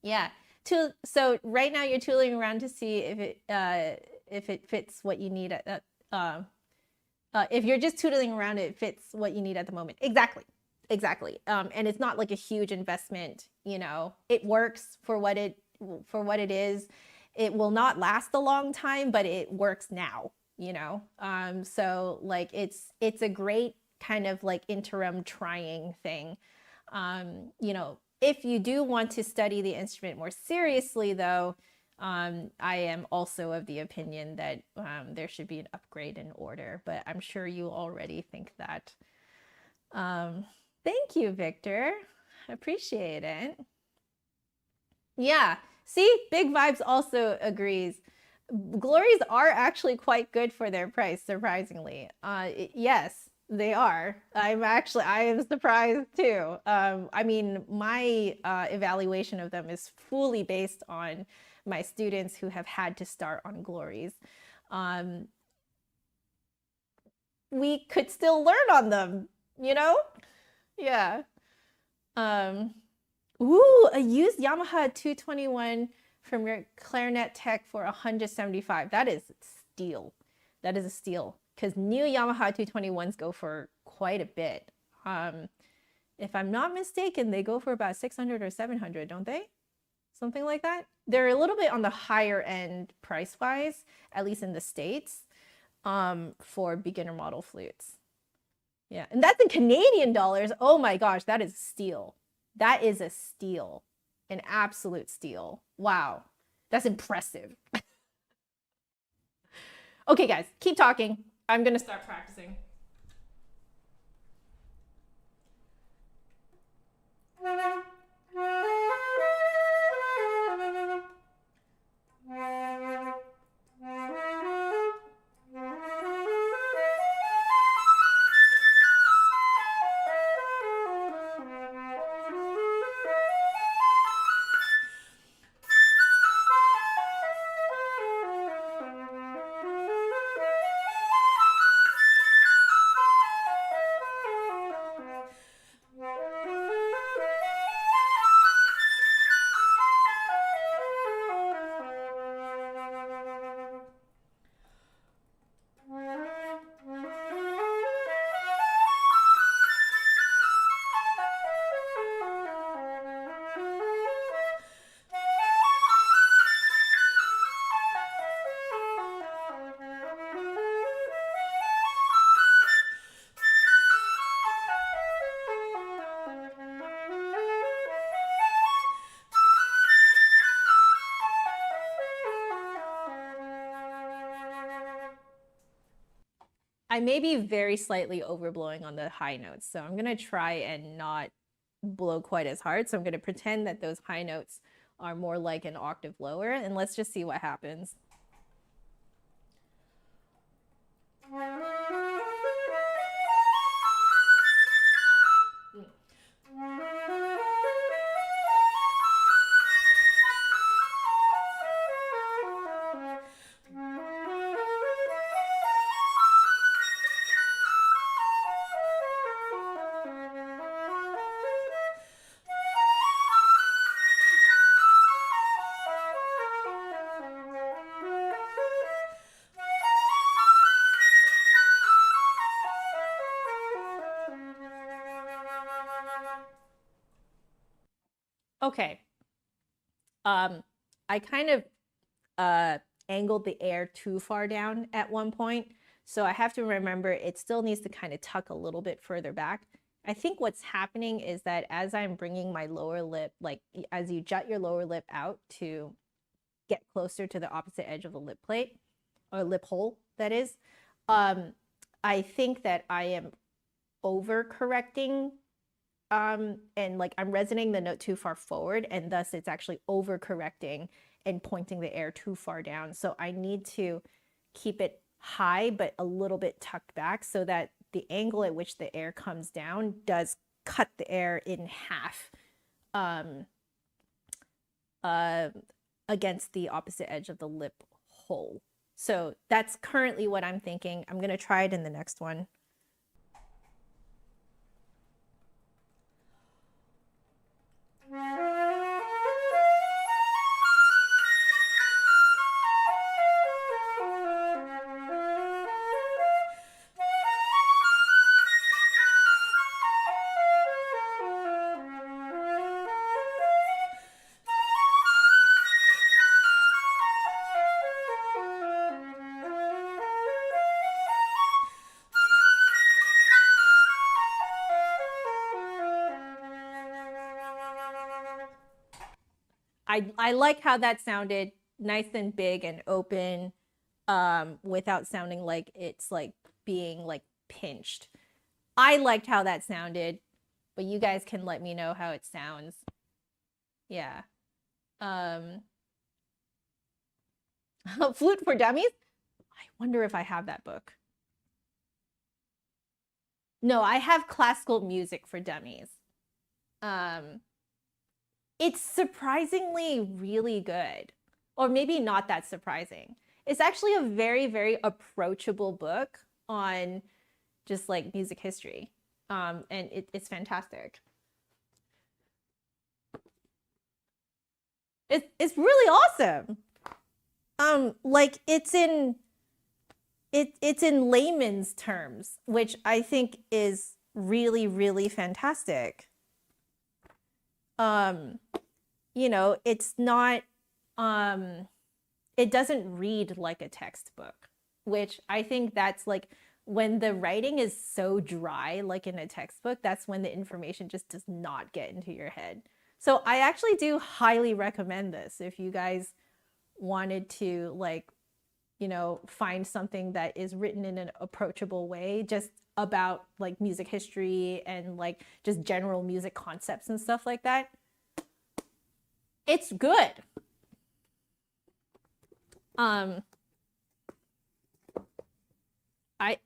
Yeah. So right now you're tooling around to see if it fits what you need at if you're just tootling around, it fits what you need at the moment. Exactly. And it's not like a huge investment, you know. It works for what it is. It will not last a long time, but it works now, you know. So like it's a great kind of like interim trying thing. You know, if you do want to study the instrument more seriously though, I am also of the opinion that there should be an upgrade in order, but I'm sure you already think that. Thank you, Victor. Appreciate it. Yeah, see, Big Vibes also agrees. Glories are actually quite good for their price, surprisingly. Yes, they are. I am surprised too. I mean, my evaluation of them is fully based on my students who have had to start on glories. We could still learn on them, you know? Yeah. Ooh, a used Yamaha 221 from your clarinet tech for 175. That is steal. That is a steal because new Yamaha 221s go for quite a bit. If I'm not mistaken, they go for about 600 or 700, don't they? Something like that. They're a little bit on the higher end price wise, at least in the States, for beginner model flutes. Yeah, and that's in Canadian dollars. Oh my gosh, that is a steal. That is a steal, an absolute steal. Wow, that's impressive. Okay, guys, keep talking. I'm gonna start practicing. I may be very slightly overblowing on the high notes, so I'm gonna try and not blow quite as hard. So I'm gonna pretend that those high notes are more like an octave lower, and let's just see what happens. Okay, I kind of angled the air too far down at one point. So I have to remember it still needs to kind of tuck a little bit further back. I think what's happening is that as I'm bringing my lower lip, like as you jut your lower lip out to get closer to the opposite edge of the lip plate or lip hole, that is, I think that I am over correcting and like I'm resonating the note too far forward, and thus it's actually over correcting and pointing the air too far down. So I need to keep it high but a little bit tucked back so that the angle at which the air comes down does cut the air in half against the opposite edge of the lip hole. So that's currently what I'm thinking. I'm going to try it in the next one. I like how that sounded nice and big and open without sounding like it's like being like pinched. I liked how that sounded, but you guys can let me know how it sounds. Yeah. Flute for Dummies? I wonder if I have that book. No, I have Classical Music for Dummies. It's surprisingly really good, or maybe not that surprising. It's actually a very, very approachable book on just like music history, and it's fantastic. It's really awesome. Like it's in layman's terms, which I think is really, really fantastic. You know, it's not, it doesn't read like a textbook, which I think that's like when the writing is so dry, like in a textbook, that's when the information just does not get into your head. So I actually do highly recommend this if you guys wanted to like, you know, find something that is written in an approachable way, just about like music history and like just general music concepts and stuff like that. It's good. I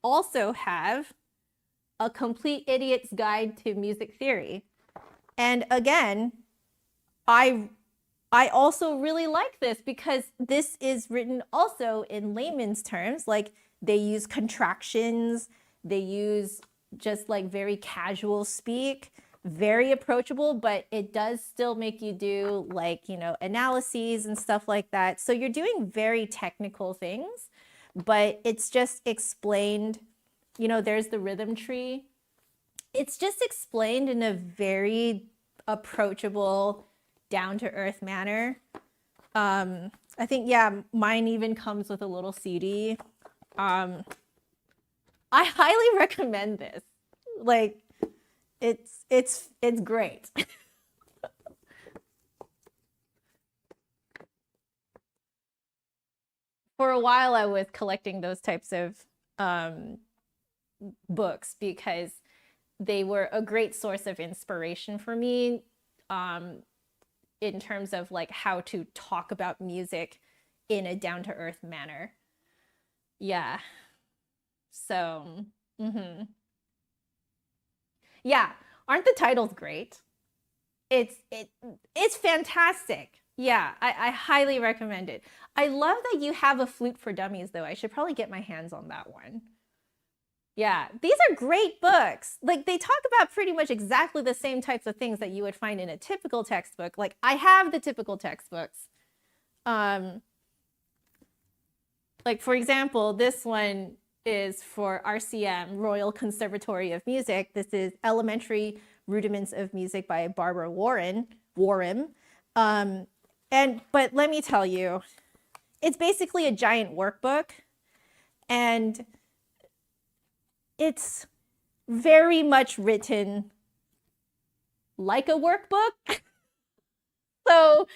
also have A Complete Idiot's Guide to Music Theory. And again, I also really like this because this is written also in layman's terms. Like they use contractions, they use just like very casual speak, very approachable, but it does still make you do like, you know, analyses and stuff like that. So you're doing very technical things, but it's just explained, you know, there's the rhythm tree. It's just explained in a very approachable, down-to-earth manner. I think, yeah, mine even comes with a little CD. I highly recommend this. Like, it's great. For a while, I was collecting those types of books because they were a great source of inspiration for me in terms of like how to talk about music in a down-to-earth manner. Yeah. So, yeah, aren't the titles great? It's fantastic. Yeah, I highly recommend it. I love that you have A Flute for Dummies, though. I should probably get my hands on that one. Yeah, these are great books. Like they talk about pretty much exactly the same types of things that you would find in a typical textbook. Like I have the typical textbooks. Like for example, this one is for RCM, Royal Conservatory of Music. This is Elementary Rudiments of Music by Barbara Warren. But let me tell you, it's basically a giant workbook, and it's very much written like a workbook. So,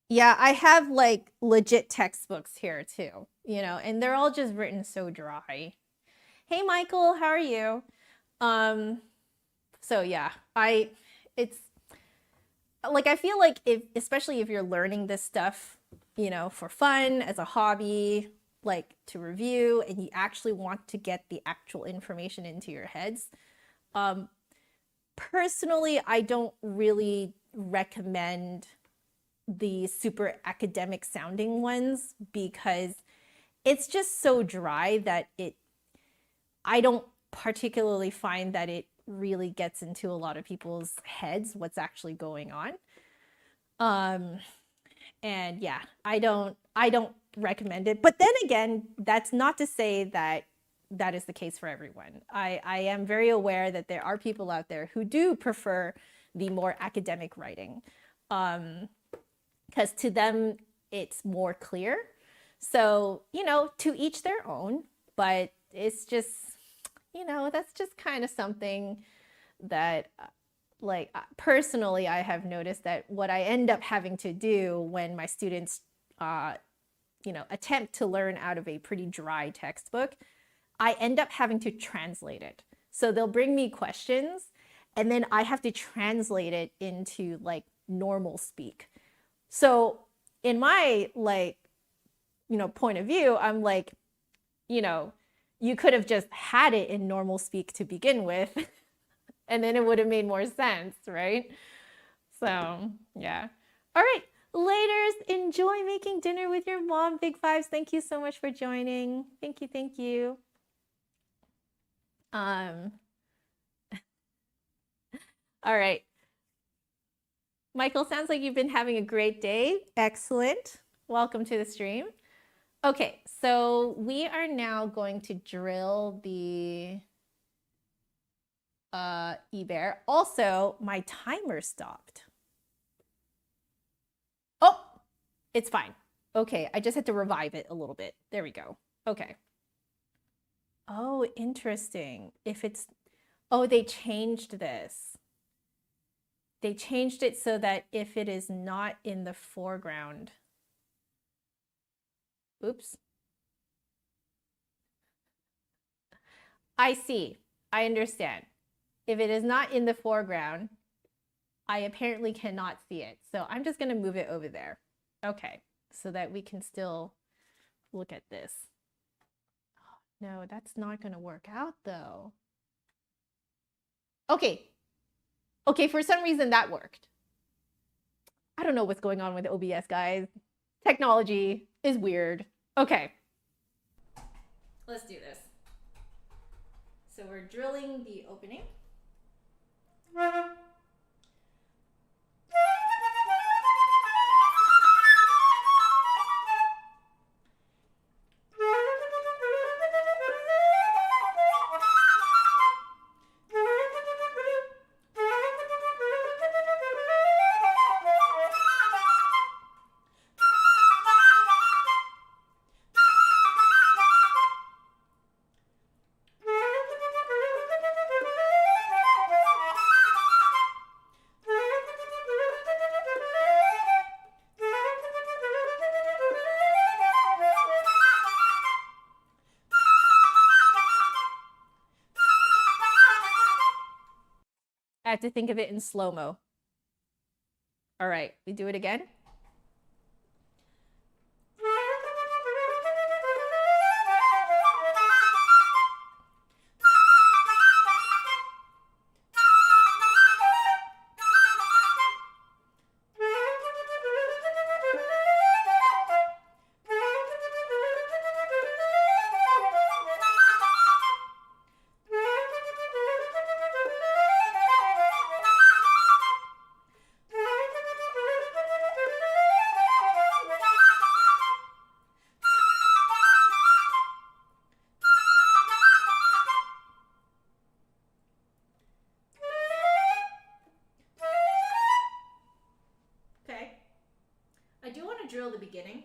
yeah, I have like legit textbooks here too, you know, and they're all just written so dry. Hey, Michael, how are you? So yeah, it's like, I feel like especially if you're learning this stuff, you know, for fun, as a hobby, like to review, and you actually want to get the actual information into your heads. Personally, I don't really recommend the super academic sounding ones because it's just so dry that I don't particularly find that it really gets into a lot of people's heads what's actually going on. And yeah, I don't recommend it. But then again, that's not to say that that is the case for everyone. I am very aware that there are people out there who do prefer the more academic writing, because to them it's more clear. So, you know, to each their own, but it's just, you know, that's just kind of something that, like, personally, I have noticed that what I end up having to do when my students, you know, attempt to learn out of a pretty dry textbook, I end up having to translate it. So they'll bring me questions, and then I have to translate it into like normal speak. So in my, like, you know, point of view, I'm like, you know, you could have just had it in normal speak to begin with, and then it would have made more sense, right? So yeah. All right, laters, enjoy making dinner with your mom. Big fives. Thank you so much for joining. Thank you, thank you. All right. Michael, sounds like you've been having a great day. Excellent. Welcome to the stream. Okay, so we are now going to drill the Ibert. Also, my timer stopped. Oh, it's fine. Okay, I just had to revive it a little bit. There we go. Okay. Oh, interesting. If it's, oh, they changed this. They changed it so that if it is not in the foreground, oops. I see. I understand. If it is not in the foreground, I apparently cannot see it. So I'm just going to move it over there. Okay. So that we can still look at this. Oh, no, that's not going to work out though. Okay. Okay, for some reason that worked. I don't know what's going on with OBS, guys. Technology is weird. Okay. Let's do this. So we're drilling the opening. I have to think of it in slow-mo. All right, we do it again. do want to drill the beginning.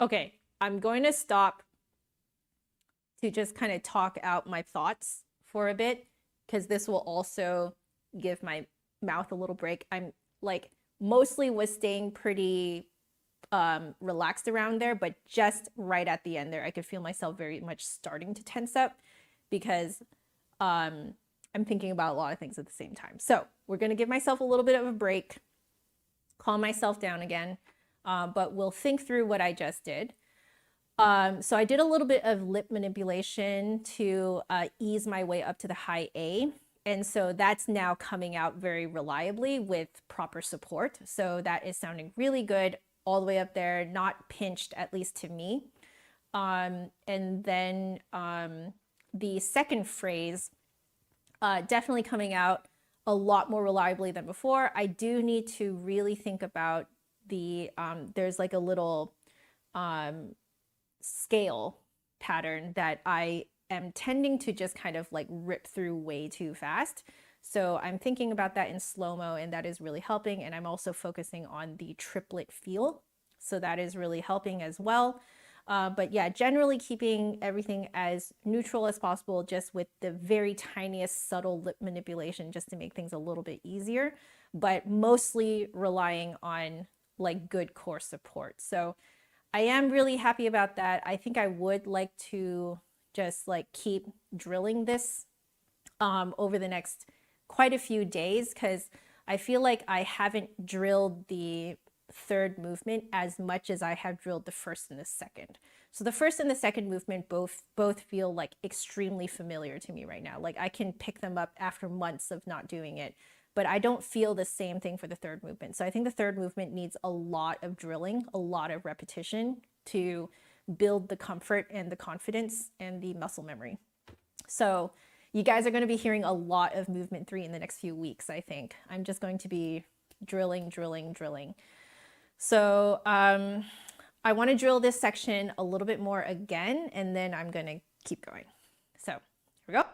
Okay, I'm going to stop to just kind of talk out my thoughts for a bit, because this will also give my mouth a little break. I'm like mostly was staying pretty relaxed around there, but just right at the end there, I could feel myself very much starting to tense up because I'm thinking about a lot of things at the same time. So we're going to give myself a little bit of a break, calm myself down again. But we'll think through what I just did. So I did a little bit of lip manipulation to ease my way up to the high A. And so that's now coming out very reliably with proper support. So that is sounding really good all the way up there, not pinched, at least to me. And then the second phrase, definitely coming out a lot more reliably than before. I do need to really think about the there's like a little scale pattern that I am tending to just kind of like rip through way too fast. So I'm thinking about that in slow-mo, and that is really helping. And I'm also focusing on the triplet feel. So that is really helping as well. But yeah, generally keeping everything as neutral as possible, just with the very tiniest subtle lip manipulation, just to make things a little bit easier, but mostly relying on like good core support. So I am really happy about that. I think I would like to just like keep drilling this over the next quite a few days, because I feel like I haven't drilled the third movement as much as I have drilled the first and the second. So the first and the second movement both feel like extremely familiar to me right now. Like I can pick them up after months of not doing it, but I don't feel the same thing for the third movement. So I think the third movement needs a lot of drilling, a lot of repetition to build the comfort and the confidence and the muscle memory. So you guys are going to be hearing a lot of movement 3 in the next few weeks, I think. I'm just going to be drilling. So I want to drill this section a little bit more again, and then I'm going to keep going. So here we go.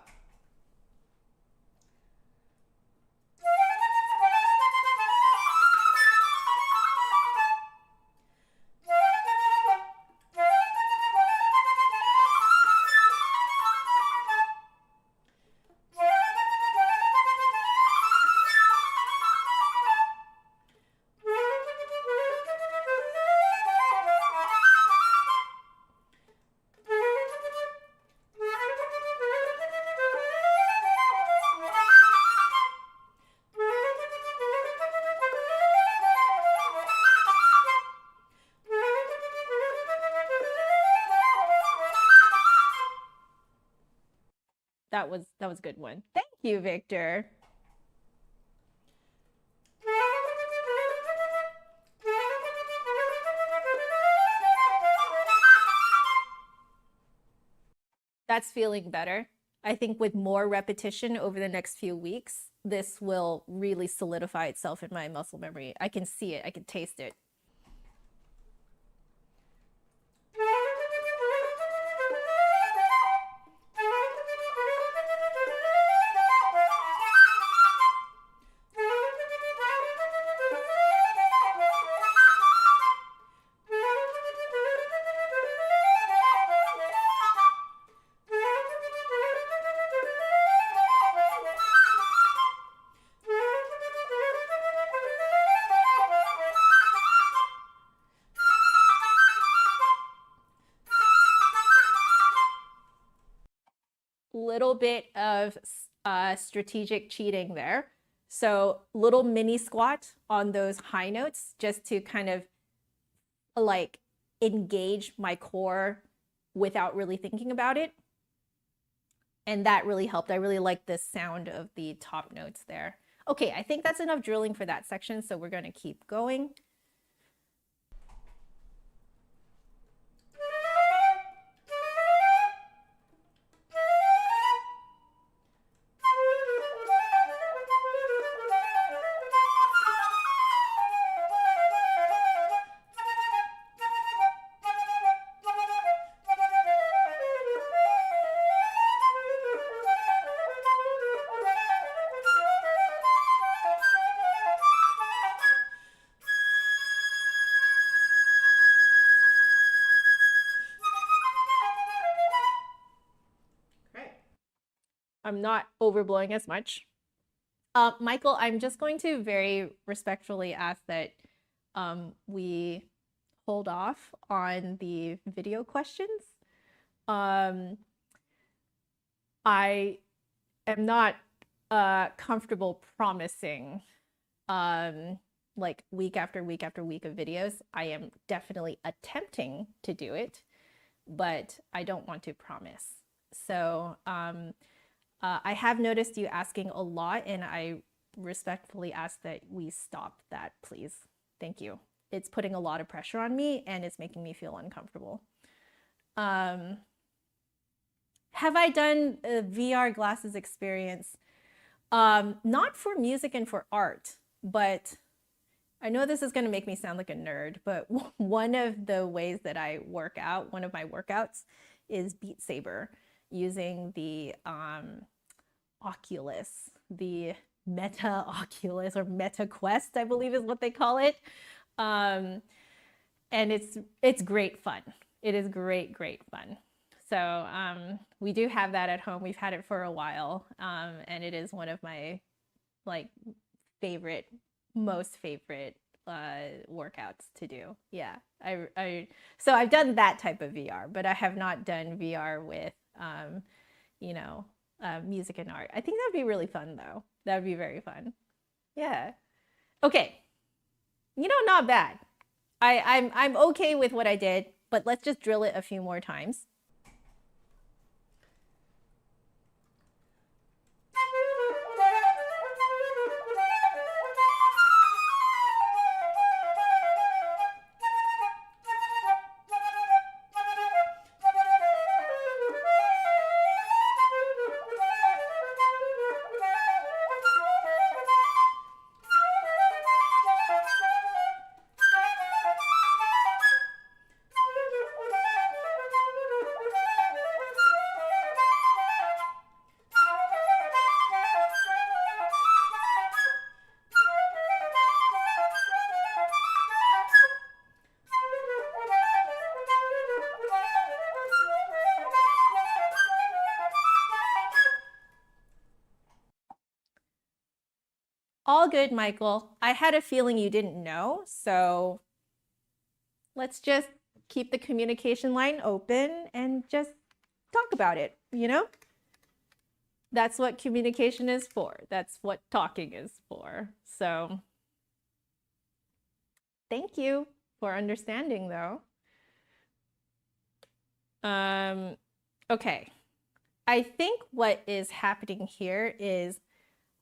That was a good one. Thank you, Victor. That's feeling better. I think with more repetition over the next few weeks, this will really solidify itself in my muscle memory. I can see it, I can taste it. little bit of strategic cheating there. So little mini squat on those high notes just to kind of like engage my core without really thinking about it. And that really helped. I really like the sound of the top notes there. Okay, I think that's enough drilling for that section, so we're going to keep going. I'm not overblowing as much. Michael, I'm just going to very respectfully ask that we hold off on the video questions. I am not comfortable promising like week after week after week of videos. I am definitely attempting to do it, but I don't want to promise. So I have noticed you asking a lot, and I respectfully ask that we stop that, please. Thank you. It's putting a lot of pressure on me, and it's making me feel uncomfortable. Have I done a VR glasses experience? Not for music and for art, but I know this is going to make me sound like a nerd, but one of the ways that I work out, one of my workouts is Beat Saber, using the Oculus, the Meta Oculus or Meta Quest, I believe is what they call it. And it's great fun. It is great fun. So we do have that at home. We've had it for a while, and it is one of my like most favorite workouts to do. Yeah, so I've done that type of VR, but I have not done VR with you know, music and art. I think that'd be really fun though. That would be very fun. Yeah. Okay. You know, not bad. I'm okay with what I did, but let's just drill it a few more times. All good, Michael. I had a feeling you didn't know, so let's just keep the communication line open and just talk about it, you know? That's what communication is for. That's what talking is for. So thank you for understanding though. Okay. I think what is happening here is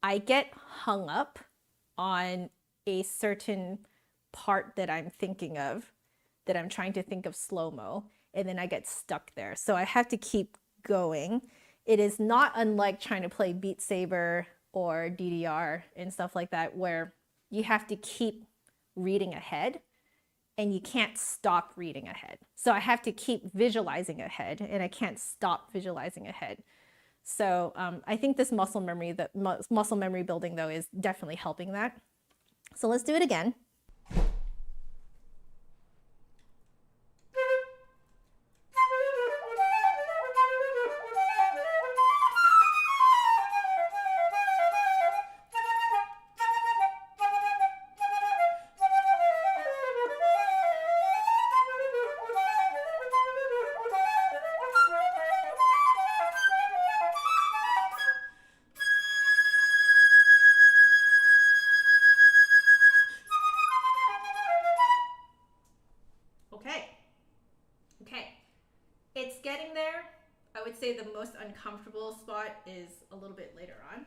I get hung up on a certain part that I'm thinking of, that I'm trying to think of slow-mo, and then I get stuck there. So I have to keep going. It is not unlike trying to play Beat Saber or DDR and stuff like that, where you have to keep reading ahead and you can't stop reading ahead. So I have to keep visualizing ahead, and I can't stop visualizing ahead. So I think this muscle memory building though is definitely helping that. So let's do it again. most uncomfortable spot is a little bit later on.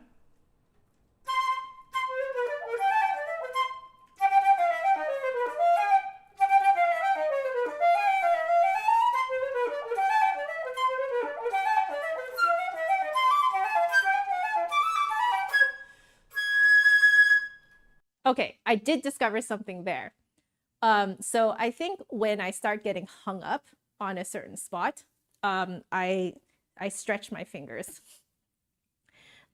Okay, I did discover something there. So I think when I start getting hung up on a certain spot, I stretch my fingers.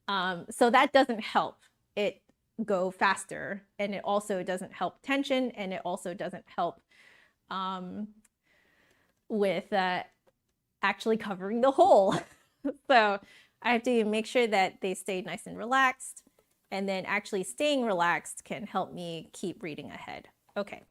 So that doesn't help it go faster, and it also doesn't help tension, and it also doesn't help with actually covering the hole. So I have to make sure that they stay nice and relaxed, and then actually staying relaxed can help me keep reading ahead. Okay.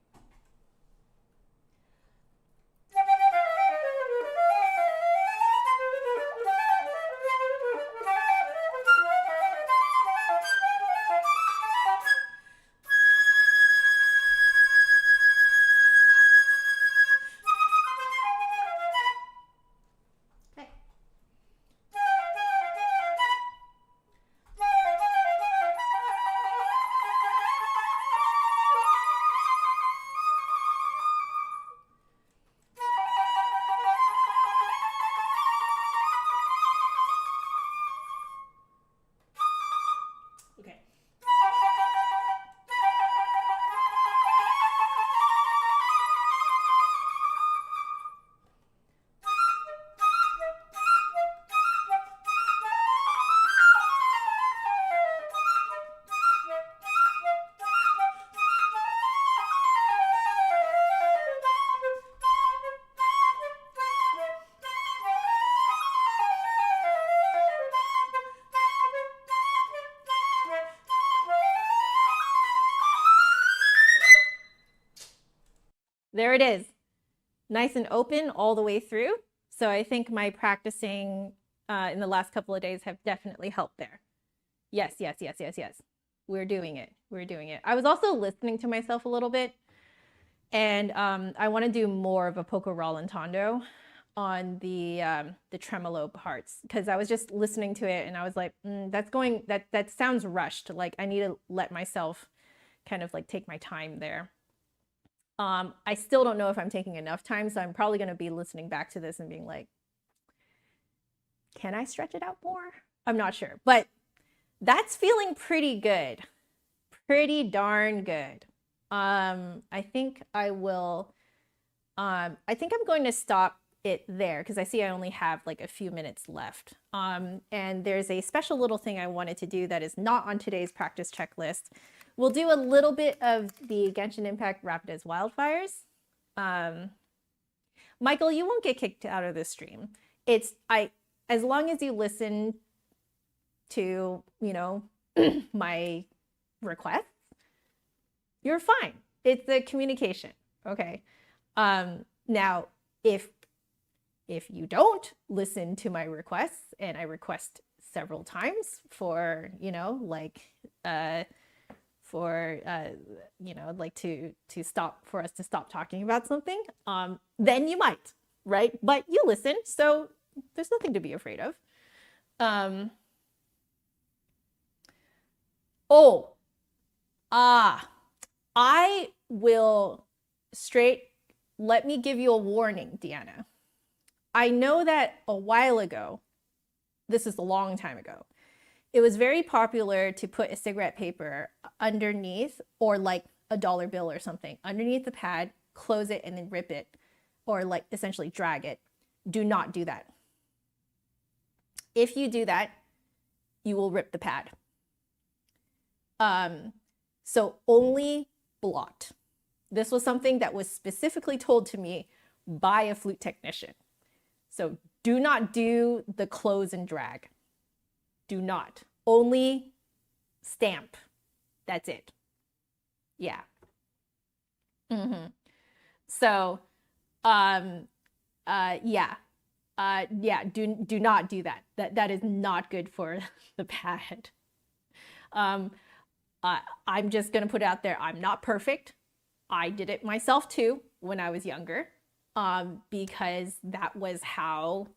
There it is, nice and open all the way through. So I think my practicing in the last couple of days have definitely helped there. Yes, yes, yes, yes, yes. We're doing it. We're doing it. I was also listening to myself a little bit, and I want to do more of a poco rallentando on the tremolo parts, because I was just listening to it and I was like, that sounds rushed. Like I need to let myself kind of like take my time there. I still don't know if I'm taking enough time, so I'm probably going to be listening back to this and being like, can I stretch it out more? I'm not sure, but that's feeling pretty good. Pretty darn good. I think I will, I think I'm going to stop it there because I see I only have like a few minutes left. And there's a special little thing I wanted to do that is not on today's practice checklist. We'll do a little bit of the Genshin Impact Rapid as Wildfires. Michael, you won't get kicked out of this stream. As long as you listen to, you know, my requests, you're fine. It's the communication, okay? Now, if you don't listen to my requests, and I request several times for, you know, like, you know, like to stop, for us to stop talking about something, then you might, right? But you listen, so there's nothing to be afraid of. I will let me give you a warning, Deanna. I know that a while ago, this is a long time ago, it was very popular to put a cigarette paper underneath, or like a dollar bill or something, underneath the pad, close it, and then rip it, or like essentially drag it. Do not do that. If you do that, you will rip the pad. So only blot. This was something that was specifically told to me by a flute technician. So do not do the close and drag. Do not. Only stamp. That's it. Yeah. So, yeah. Do not do that. That is not good for the pad. I'm just gonna put it out there. I'm not perfect. I did it myself too when I was younger, because that was how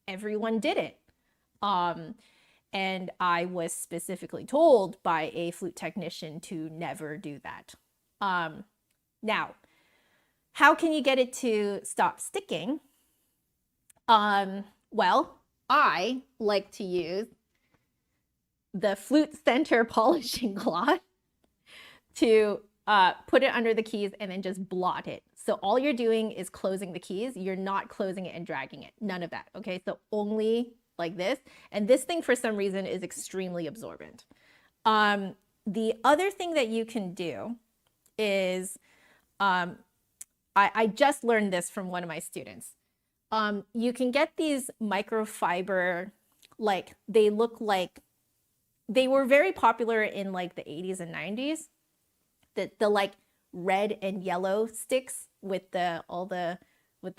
everyone did it. And I was specifically told by a flute technician to never do that. Now, how can you get it to stop sticking? Well, I like to use the flute center polishing cloth to put it under the keys and then just blot it. So all you're doing is closing the keys. You're not closing it and dragging it. None of that. Okay, so only like this. And this thing, for some reason, is extremely absorbent. The other thing that you can do is, I just learned this from one of my students. You can get these microfiber, like they look like, they were very popular in like the 80s and 90s. The like red and yellow sticks with the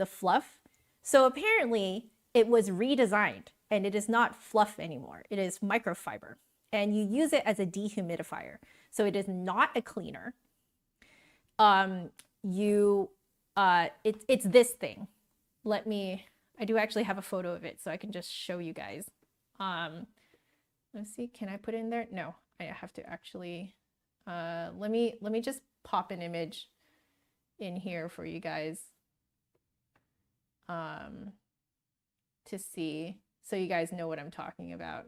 fluff. So apparently it was redesigned and it is not fluff anymore. It is microfiber and you use it as a dehumidifier. So it is not a cleaner. It's this thing. I do actually have a photo of it so I can just show you guys. Let's see, can I put it in there? No, I have to actually, let me just pop an image in here for you guys to see, so you guys know what I'm talking about.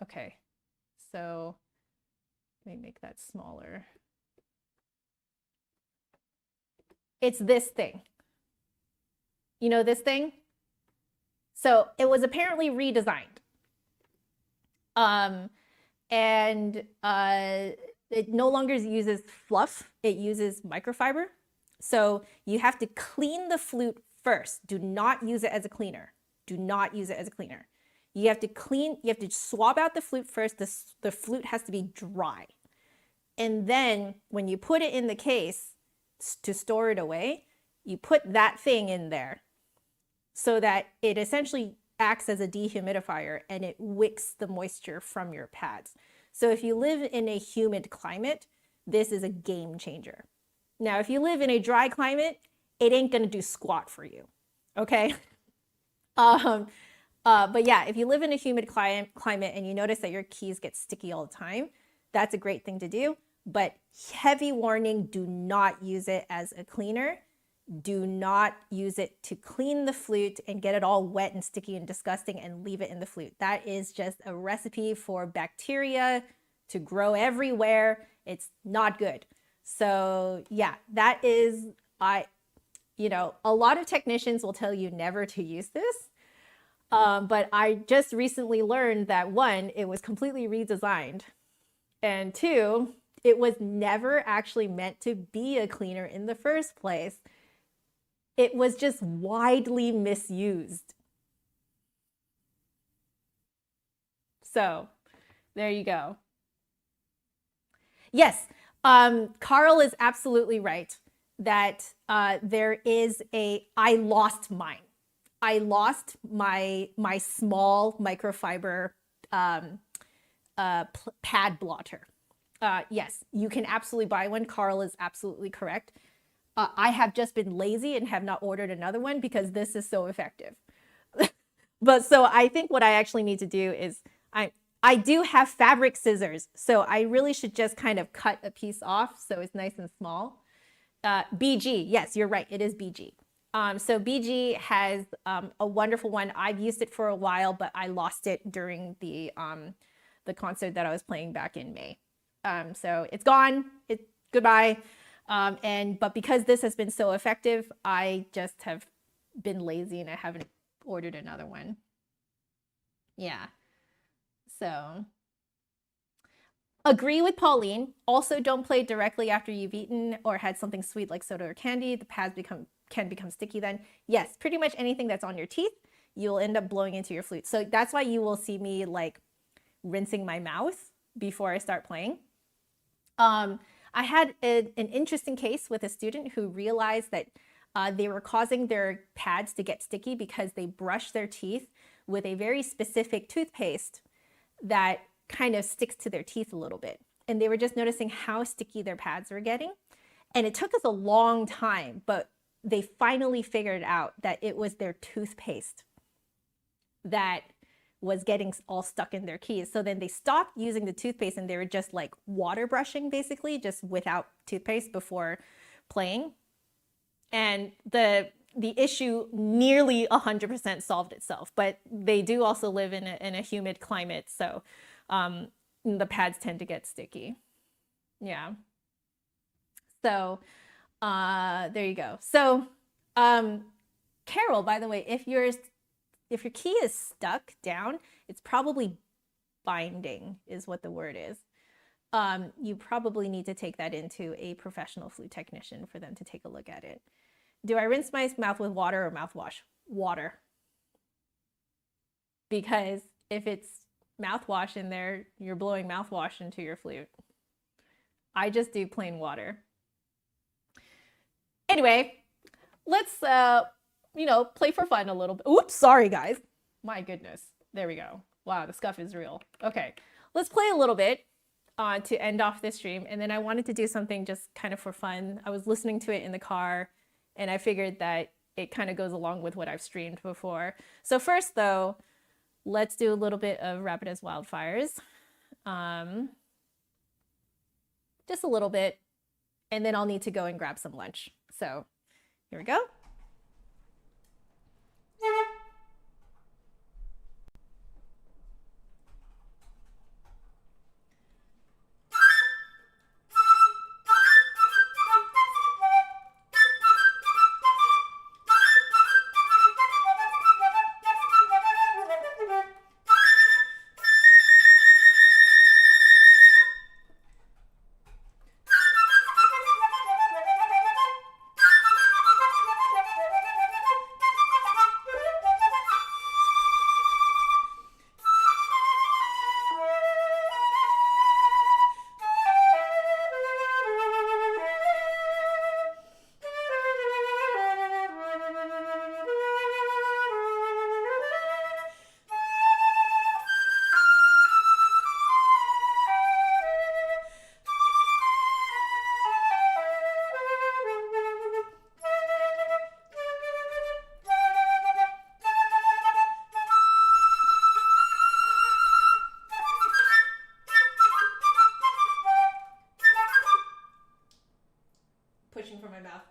Okay, so let me make that smaller. It's this thing. You know this thing? So it was apparently redesigned. It no longer uses fluff, it uses microfiber. So you have to clean the flute first. Do not use it as a cleaner. Do not use it as a cleaner. You have to swab out the flute first. The flute has to be dry. And then when you put it in the case to store it away, you put that thing in there so that it essentially acts as a dehumidifier and it wicks the moisture from your pads. So if you live in a humid climate, this is a game changer. Now, if you live in a dry climate, it ain't gonna do squat for you, okay? But yeah, if you live in a humid climate and you notice that your keys get sticky all the time, that's a great thing to do. But heavy warning, do not use it as a cleaner. Do not use it to clean the flute and get it all wet and sticky and disgusting and leave it in the flute. That is just a recipe for bacteria to grow everywhere. It's not good. So yeah, that is, a lot of technicians will tell you never to use this. But I just recently learned that one, it was completely redesigned. And two, it was never actually meant to be a cleaner in the first place. It was just widely misused. So there you go. Yes, Carl is absolutely right that there is I lost mine. I lost my small microfiber pad blotter. Yes, you can absolutely buy one. Carl is absolutely correct. I have just been lazy and have not ordered another one because this is so effective. But so I think what I actually need to do is I do have fabric scissors, so I really should just kind of cut a piece off so it's nice and small. BG, yes, you're right, it is BG. So BG has a wonderful one. I've used it for a while, but I lost it during the concert that I was playing back in May. So it's gone, goodbye. But because this has been so effective, I just have been lazy and I haven't ordered another one. Yeah. So agree with Pauline. Also, don't play directly after you've eaten or had something sweet like soda or candy. The pads can become sticky then. Yes, pretty much anything that's on your teeth, you'll end up blowing into your flute. So that's why you will see me like rinsing my mouth before I start playing. I had an interesting case with a student who realized that they were causing their pads to get sticky because they brushed their teeth with a very specific toothpaste that kind of sticks to their teeth a little bit. And they were just noticing how sticky their pads were getting. And it took us a long time, but they finally figured out that it was their toothpaste that was getting all stuck in their keys. So then they stopped using the toothpaste and they were just like water brushing, basically, just without toothpaste before playing. And the issue nearly 100% solved itself, but they do also live in a humid climate, so the pads tend to get sticky. Yeah. So there you go. So Carol, by the way, if your key is stuck down, it's probably binding is what the word is. You probably need to take that into a professional flute technician for them to take a look at it. Do I rinse my mouth with water or mouthwash? Water. Because if it's mouthwash in there, you're blowing mouthwash into your flute. I just do plain water. Anyway, let's, play for fun a little bit. Oops, sorry, guys. My goodness. There we go. Wow, the scuff is real. Okay, let's play a little bit to end off this stream. And then I wanted to do something just kind of for fun. I was listening to it in the car, and I figured that it kind of goes along with what I've streamed before. So first, though, let's do a little bit of Rapid as Wildfires. Just a little bit. And then I'll need to go and grab some lunch. So here we go. Pushing from my mouth.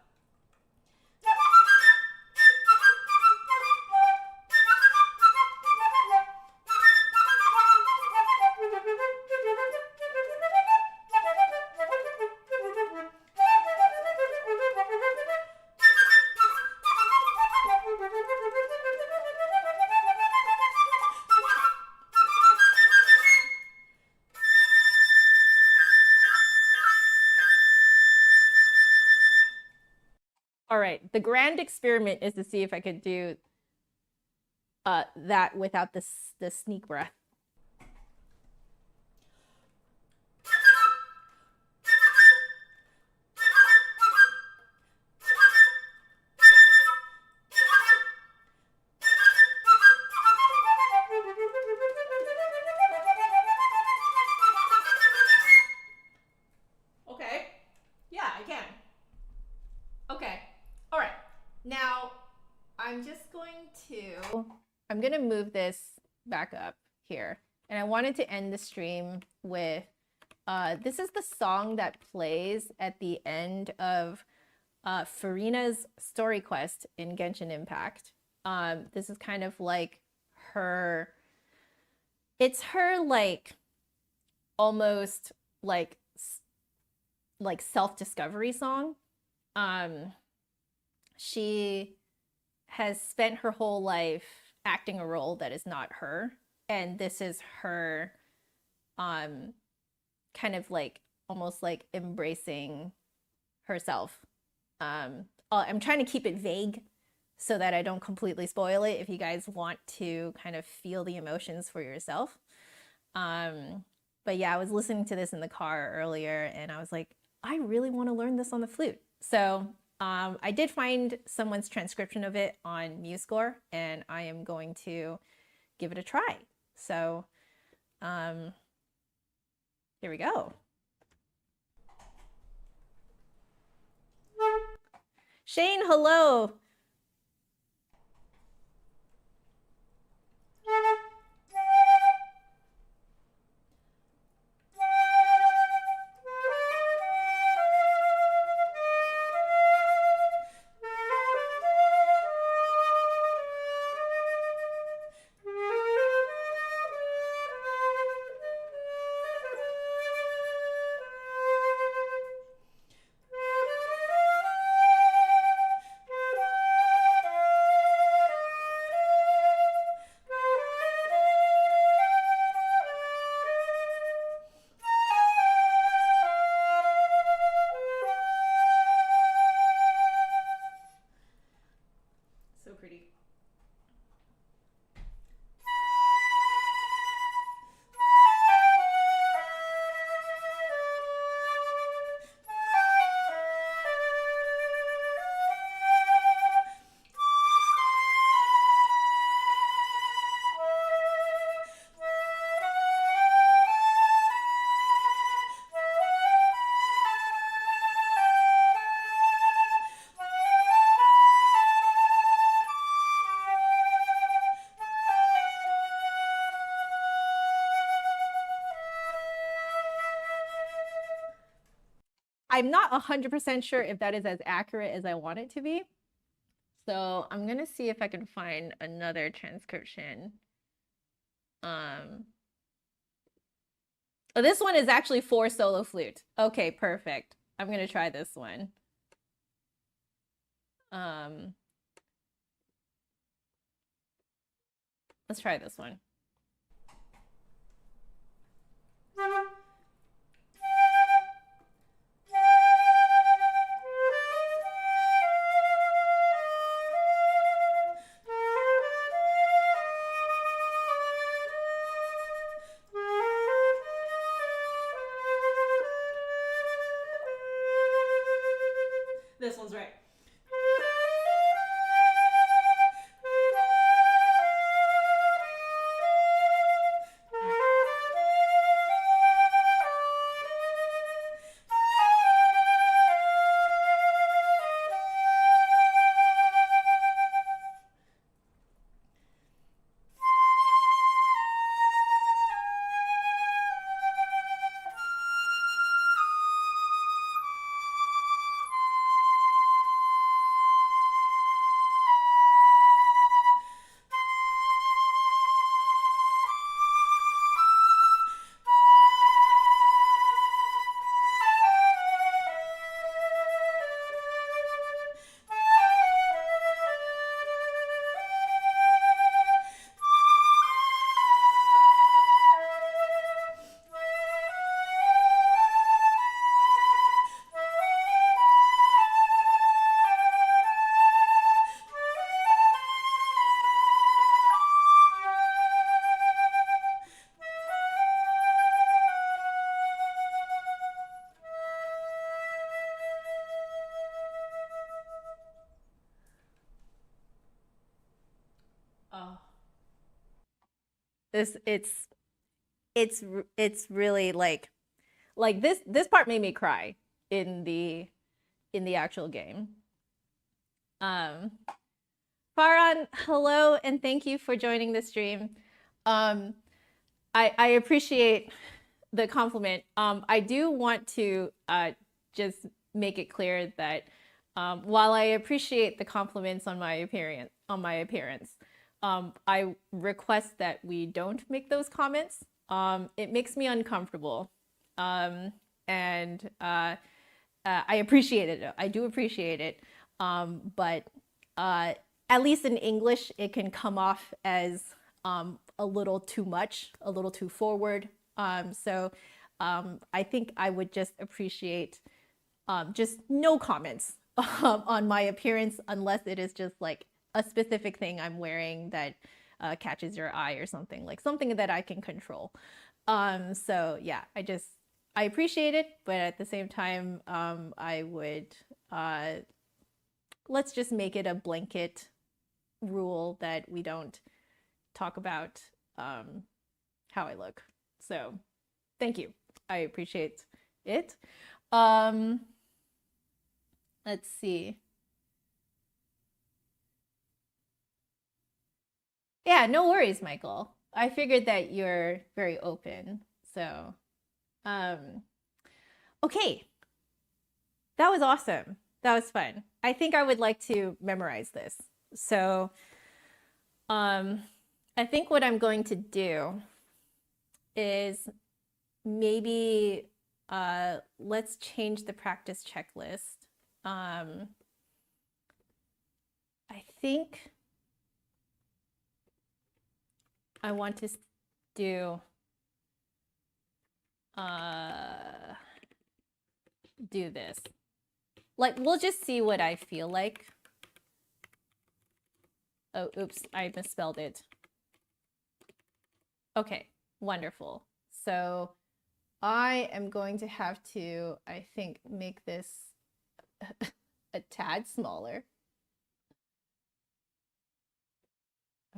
All right, the grand experiment is to see if I could do that without the sneak breath. Okay, yeah, I can. Okay. All right, now I'm going to move this back up here. And I wanted to end the stream with, this is the song that plays at the end of Furina's story quest in Genshin Impact. This is kind of like it's her like, almost like self-discovery song. She has spent her whole life acting a role that is not her, and this is her kind of like almost like embracing herself. I'm trying to keep it vague so that I don't completely spoil it if you guys want to kind of feel the emotions for yourself. But yeah, I was listening to this in the car earlier and I was like, I really want to learn this on the flute. So I did find someone's transcription of it on MuseScore, and I am going to give it a try. So here we go. Shane, hello. I'm not 100% sure if that is as accurate as I want it to be. So I'm gonna see if I can find another transcription. Oh, this one is actually for solo flute. Okay, perfect. I'm gonna try this one. Let's try this one. This one's right. Oh. It's really like this part made me cry in the actual game. Farhan, hello and thank you for joining the stream. I appreciate the compliment. I do want to just make it clear that while I appreciate the compliments on my appearance, I request that we don't make those comments. It makes me uncomfortable, and I appreciate it. I do appreciate it, but at least in English, it can come off as a little too much, a little too forward. So I think I would just appreciate just no comments on my appearance unless it is just like a specific thing I'm wearing that catches your eye or something, like something that I can control. So yeah, I appreciate it, but at the same time, I would let's just make it a blanket rule that we don't talk about how I look. So thank you. I appreciate it. Let's see. Yeah, no worries, Michael. I figured that you're very open. So, okay. That was awesome. That was fun. I think I would like to memorize this. So, I think what I'm going to do is maybe let's change the practice checklist. I think I want to do this. Like, we'll just see what I feel like. Oh, oops, I misspelled it. Okay, wonderful. So I am going to have to, I think, make this a tad smaller.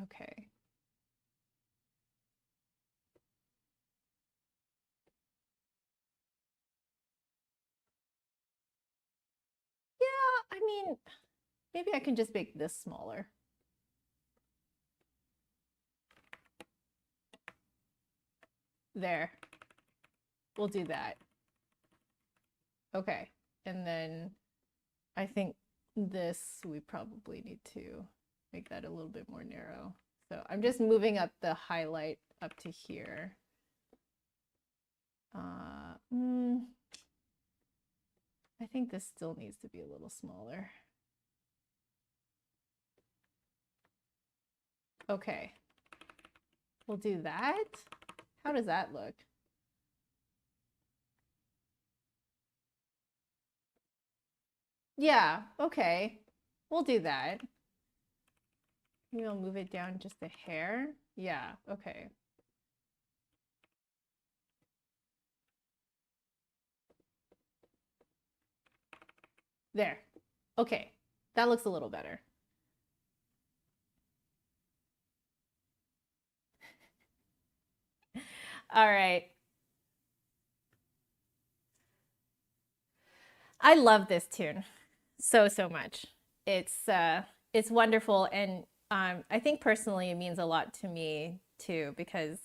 Okay. Yeah, I mean, maybe I can just make this smaller. There. We'll do that. Okay. And then I think this, we probably need to make that a little bit more narrow. So I'm just moving up the highlight up to here. I think this still needs to be a little smaller. Okay, we'll do that. How does that look? Yeah, okay, we'll do that. Maybe I'll move it down just a hair. Yeah, okay. There. Okay, that looks a little better. All right. I love this tune so much. It's wonderful, and I think personally it means a lot to me too, because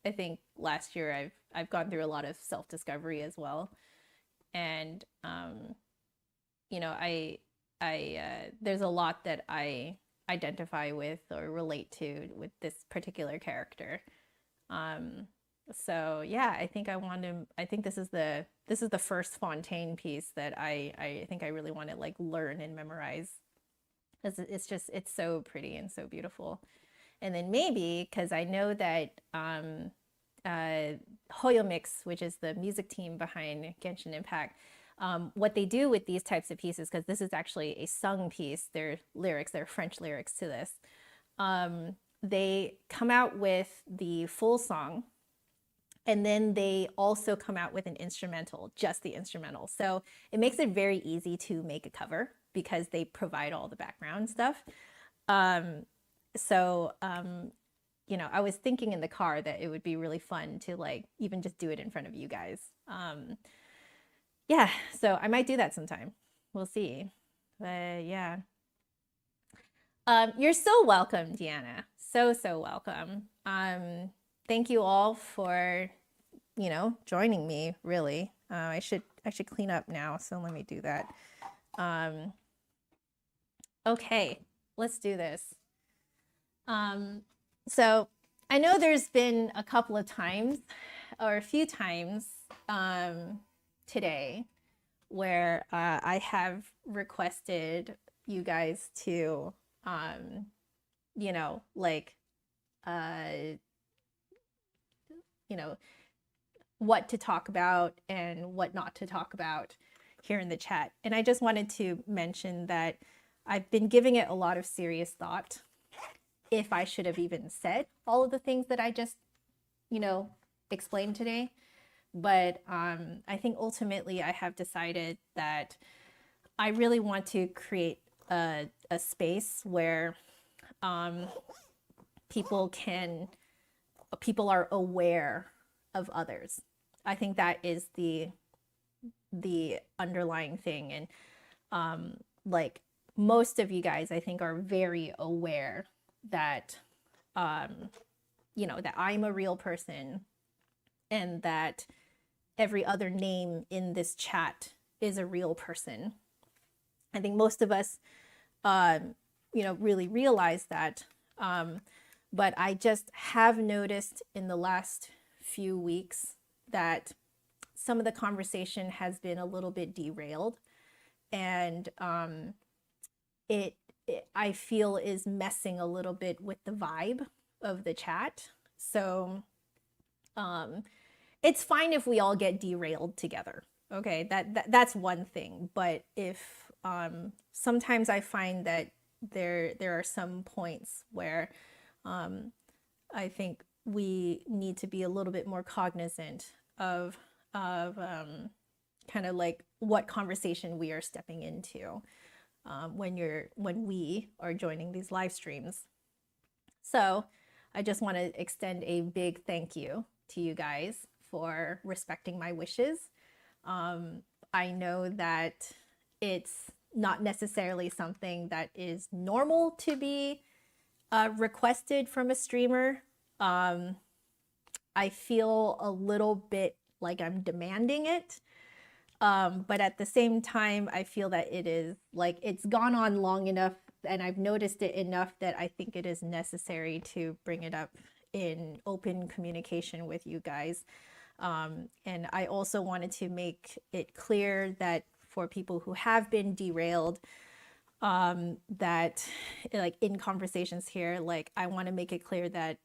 I think last year I've gone through a lot of self-discovery as well, and you know, there's a lot that I identify with or relate to with this particular character. So yeah, I think I think this is the first Fontaine piece that I think I really want to like learn and memorize. It's so pretty and so beautiful. And then maybe because I know that Hoyomix, which is the music team behind Genshin Impact, what they do with these types of pieces, because this is actually a sung piece, they're French lyrics to this. They come out with the full song, and then they also come out with an instrumental, just the instrumental. So it makes it very easy to make a cover because they provide all the background stuff. You know, I was thinking in the car that it would be really fun to like even just do it in front of you guys. Yeah, so I might do that sometime. We'll see. But yeah. You're so welcome, Deanna. So welcome. Thank you all for, you know, joining me, really. I should clean up now, so let me do that. Okay, let's do this. So I know there's been a couple of times or a few times today where I have requested you guys to, you know, like, you know, what to talk about and what not to talk about here in the chat. And I just wanted to mention that I've been giving it a lot of serious thought, if I should have even said all of the things that I just, you know, explained today. But I think ultimately I have decided that I really want to create a space where people are aware of others. I think that is the underlying thing. And like most of you guys, I think, are very aware that you know, that I'm a real person and that every other name in this chat is a real person. I think most of us you know, really realize that. But I just have noticed in the last few weeks that some of the conversation has been a little bit derailed, and I feel is messing a little bit with the vibe of the chat. So it's fine if we all get derailed together. Okay, that's one thing. But if sometimes I find that there are some points where I think we need to be a little bit more cognizant of kind of like what conversation we are stepping into when we are joining these live streams. So I just want to extend a big thank you to you guys for respecting my wishes. I know that it's not necessarily something that is normal to be requested from a streamer. I feel a little bit like I'm demanding it. But at the same time, I feel that it is like it's gone on long enough and I've noticed it enough that I think it is necessary to bring it up in open communication with you guys. And I also wanted to make it clear that for people who have been derailed, that like in conversations here, like I want to make it clear that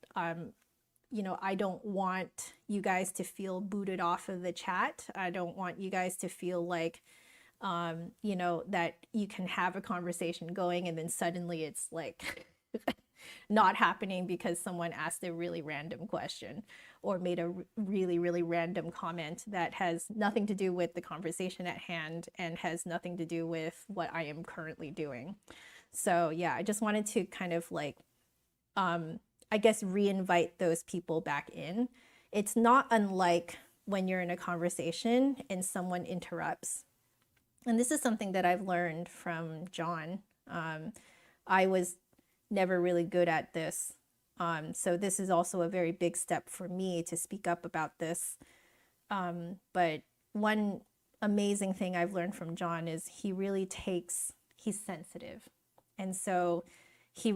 you know, I don't want you guys to feel booted off of the chat. I don't want you guys to feel like, you know, that you can have a conversation going and then suddenly it's like not happening because someone asked a really random question or made a really, really random comment that has nothing to do with the conversation at hand and has nothing to do with what I am currently doing. So yeah, I just wanted to kind of like, I guess, re-invite those people back in. It's not unlike when you're in a conversation and someone interrupts. And this is something that I've learned from John. I was never really good at this. So this is also a very big step for me to speak up about this. But one amazing thing I've learned from John is he's sensitive. And so he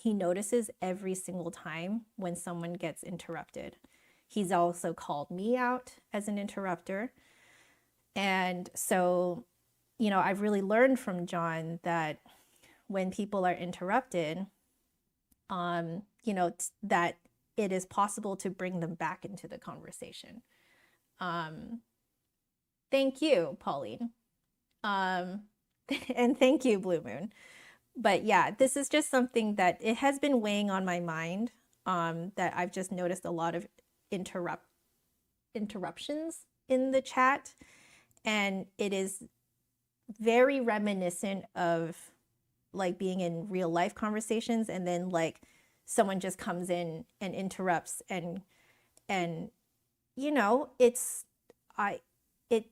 notices every single time when someone gets interrupted. He's also called me out as an interrupter. And so, you know, I've really learned from John that when people are interrupted, you know, that it is possible to bring them back into the conversation. Thank you, Pauline. And thank you, Blue Moon. But yeah, this is just something that it has been weighing on my mind, that I've just noticed a lot of interruptions in the chat. And it is very reminiscent of like being in real life conversations and then like someone just comes in and interrupts and you know, it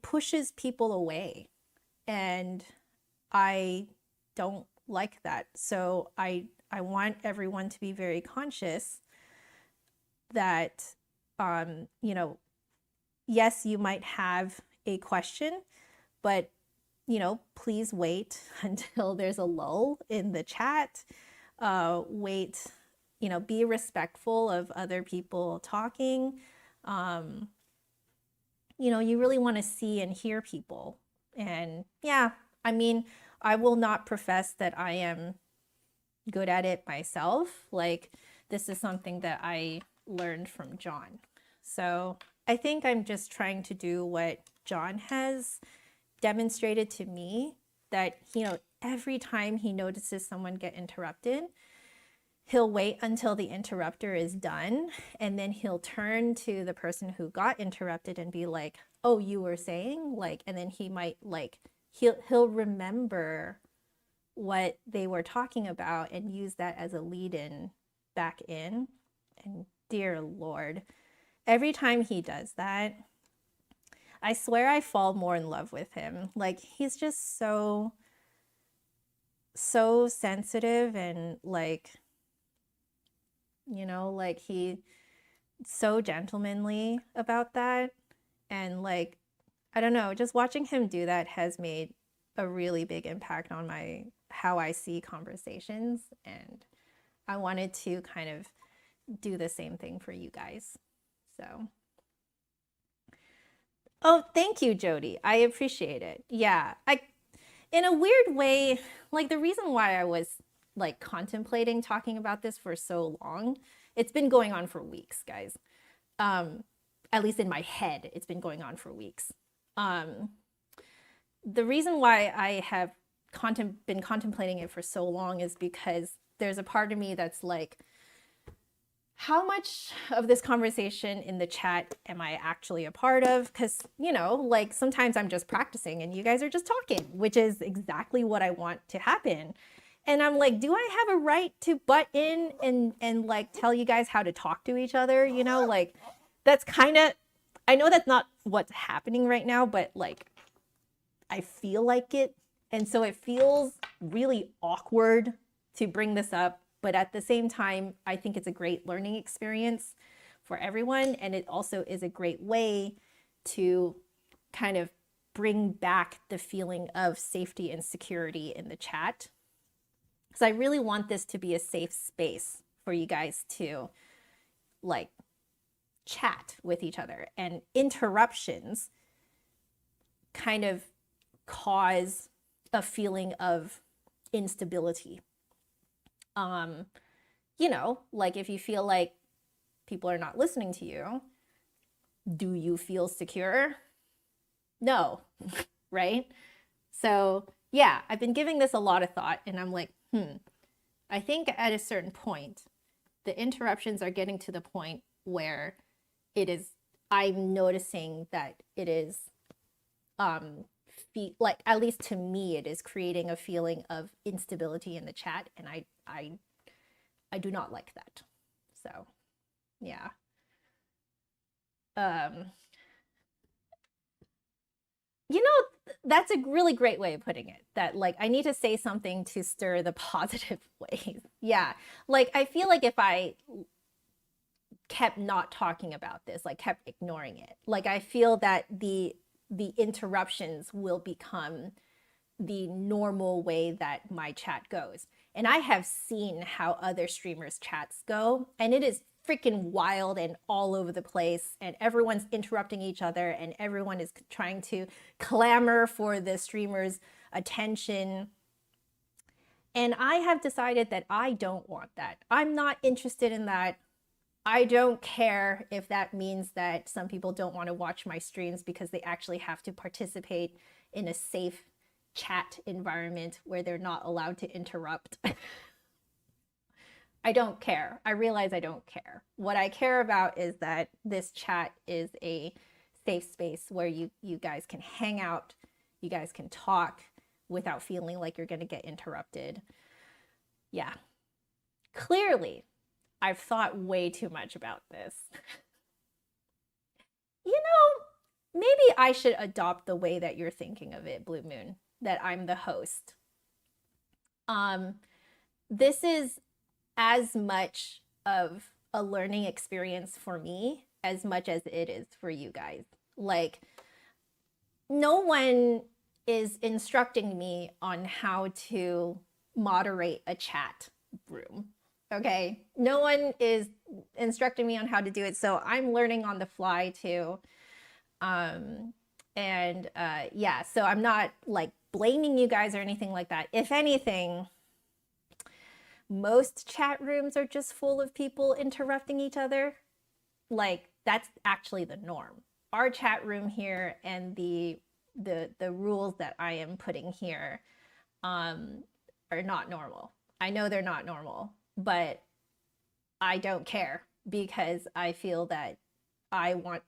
pushes people away. And I don't like that. So I want everyone to be very conscious that, you know, yes, you might have a question, but, you know, please wait until there's a lull in the chat. Wait, you know, be respectful of other people talking. You know, you really want to see and hear people. And yeah, I mean, I will not profess that I am good at it myself. Like, this is something that I learned from John. So I think I'm just trying to do what John has demonstrated to me, that, you know, every time he notices someone get interrupted, he'll wait until the interrupter is done, and then he'll turn to the person who got interrupted and be like, oh, you were saying, like, and then he might like, he'll remember what they were talking about and use that as a lead-in back in. And dear Lord, every time he does that, I swear I fall more in love with him. Like, he's just so sensitive and like, you know, like he's so gentlemanly about that. And like, I don't know, just watching him do that has made a really big impact on how I see conversations. And I wanted to kind of do the same thing for you guys. So, oh, thank you, Jody. I appreciate it. Yeah, in a weird way, like the reason why I was like contemplating talking about this for so long, it's been going on for weeks, guys. At least in my head, it's been going on for weeks. The reason why I have been contemplating it for so long is because there's a part of me that's like, how much of this conversation in the chat am I actually a part of? Because, you know, like sometimes I'm just practicing and you guys are just talking, which is exactly what I want to happen. And I'm like, do I have a right to butt in and like tell you guys how to talk to each other? You know, like that's kind of, I know that's not what's happening right now, but like I feel like it. And so it feels really awkward to bring this up. But at the same time, I think it's a great learning experience for everyone. And it also is a great way to kind of bring back the feeling of safety and security in the chat. Because I really want this to be a safe space for you guys to like chat with each other, and interruptions kind of cause a feeling of instability. You know, like if you feel like people are not listening to you, do you feel secure? No, right? So yeah, I've been giving this a lot of thought, and I'm like, I think at a certain point, the interruptions are getting to the point where I'm noticing that it is, like, at least to me, it is creating a feeling of instability in the chat, and I do not like that. So, yeah. You know, that's a really great way of putting it, that like I need to say something to stir the positive ways. Yeah. Like I feel like if I kept not talking about this, like kept ignoring it, like I feel that the interruptions will become the normal way that my chat goes. And I have seen how other streamers' chats go, and it is freaking wild and all over the place, and everyone's interrupting each other, and everyone is trying to clamor for the streamer's attention. And I have decided that I don't want that. I'm not interested in that. I don't care if that means that some people don't want to watch my streams because they actually have to participate in a safe chat environment where they're not allowed to interrupt. I don't care. I realize I don't care. What I care about is that this chat is a safe space where you guys can hang out, you guys can talk without feeling like you're going to get interrupted. Yeah. Clearly, I've thought way too much about this. You know, maybe I should adopt the way that you're thinking of it, Blue Moon, that I'm the host. This is as much of a learning experience for me as much as it is for you guys. Like, no one is instructing me on how to moderate a chat room. Okay, no one is instructing me on how to do it, so I'm learning on the fly too. Yeah, so I'm not like blaming you guys or anything like that. If anything, most chat rooms are just full of people interrupting each other. Like, that's actually the norm. Our chat room here and the rules that I am putting here are not normal. I know they're not normal, but I don't care, because I feel that I want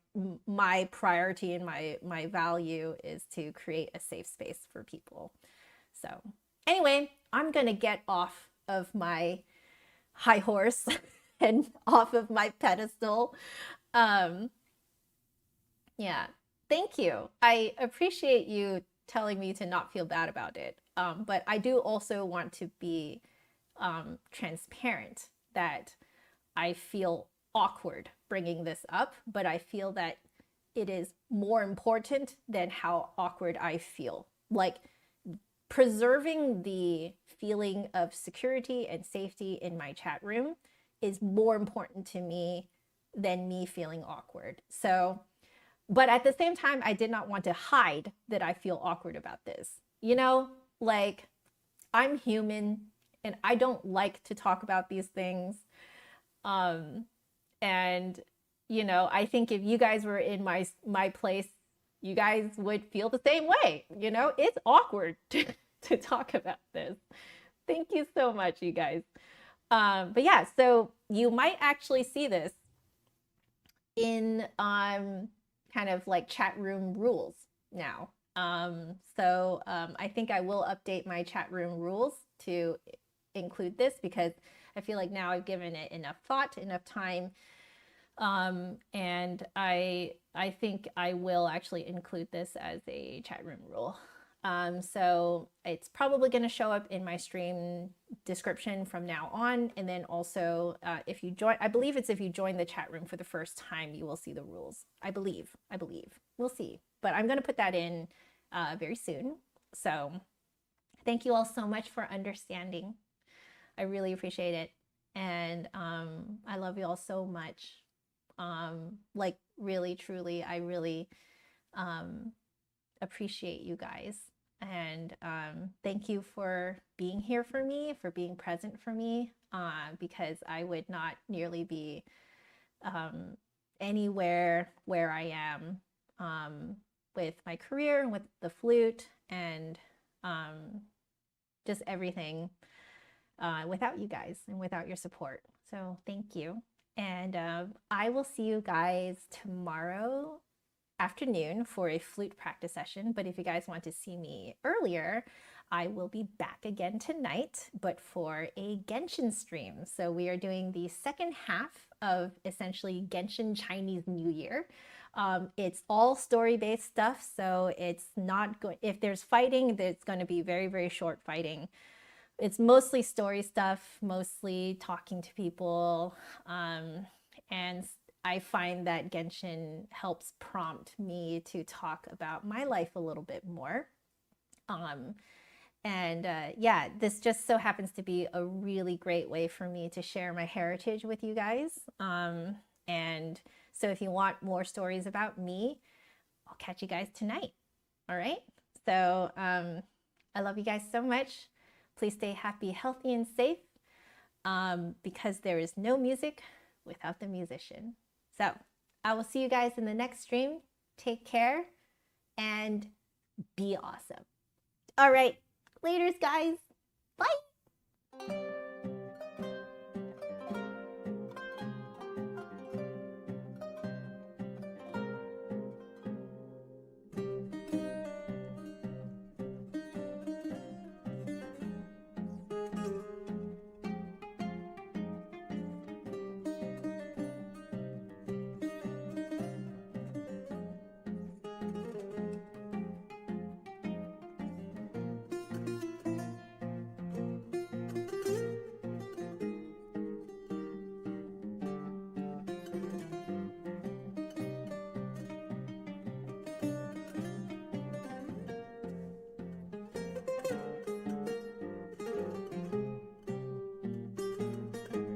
my priority and my value is to create a safe space for people. So anyway, I'm gonna get off of my high horse and off of my pedestal. Yeah, thank you. I appreciate you telling me to not feel bad about it. But I do also want to be transparent that I feel awkward bringing this up, but I feel that it is more important than how awkward I feel. Like, preserving the feeling of security and safety in my chat room is more important to me than me feeling awkward. So, but at the same time, I did not want to hide that I feel awkward about this. You know, like, I'm human and I don't like to talk about these things. And, you know, I think if you guys were in my place, you guys would feel the same way. You know, it's awkward to talk about this. Thank you so much, you guys. But yeah, so you might actually see this in kind of like chat room rules now. I think I will update my chat room rules to include this, because I feel like now I've given it enough thought, enough time. And I think I will actually include this as a chat room rule. So it's probably going to show up in my stream description from now on. And then also, if you join, I believe it's if you join the chat room for the first time, you will see the rules. I believe. We'll see. But I'm going to put that in very soon. So thank you all so much for understanding. I really appreciate it. And I love you all so much. Like really, truly, I really appreciate you guys. And thank you for being here for me, for being present for me, because I would not nearly be anywhere where I am with my career and with the flute and just everything without you guys and without your support. So thank you. And I will see you guys tomorrow afternoon for a flute practice session. But if you guys want to see me earlier, I will be back again tonight, but for a Genshin stream. So we are doing the second half of essentially Genshin Chinese New Year. It's all story-based stuff, so it's not going, if there's fighting, it's going to be very, very short fighting. It's mostly story stuff, mostly talking to people, and I find that Genshin helps prompt me to talk about my life a little bit more. Yeah, this just so happens to be a really great way for me to share my heritage with you guys. And so if you want more stories about me, I'll catch you guys tonight. All right? So I love you guys so much. Please stay happy, healthy, and safe, because there is no music without the musician. So I will see you guys in the next stream. Take care and be awesome. All right. Laters, guys. Bye.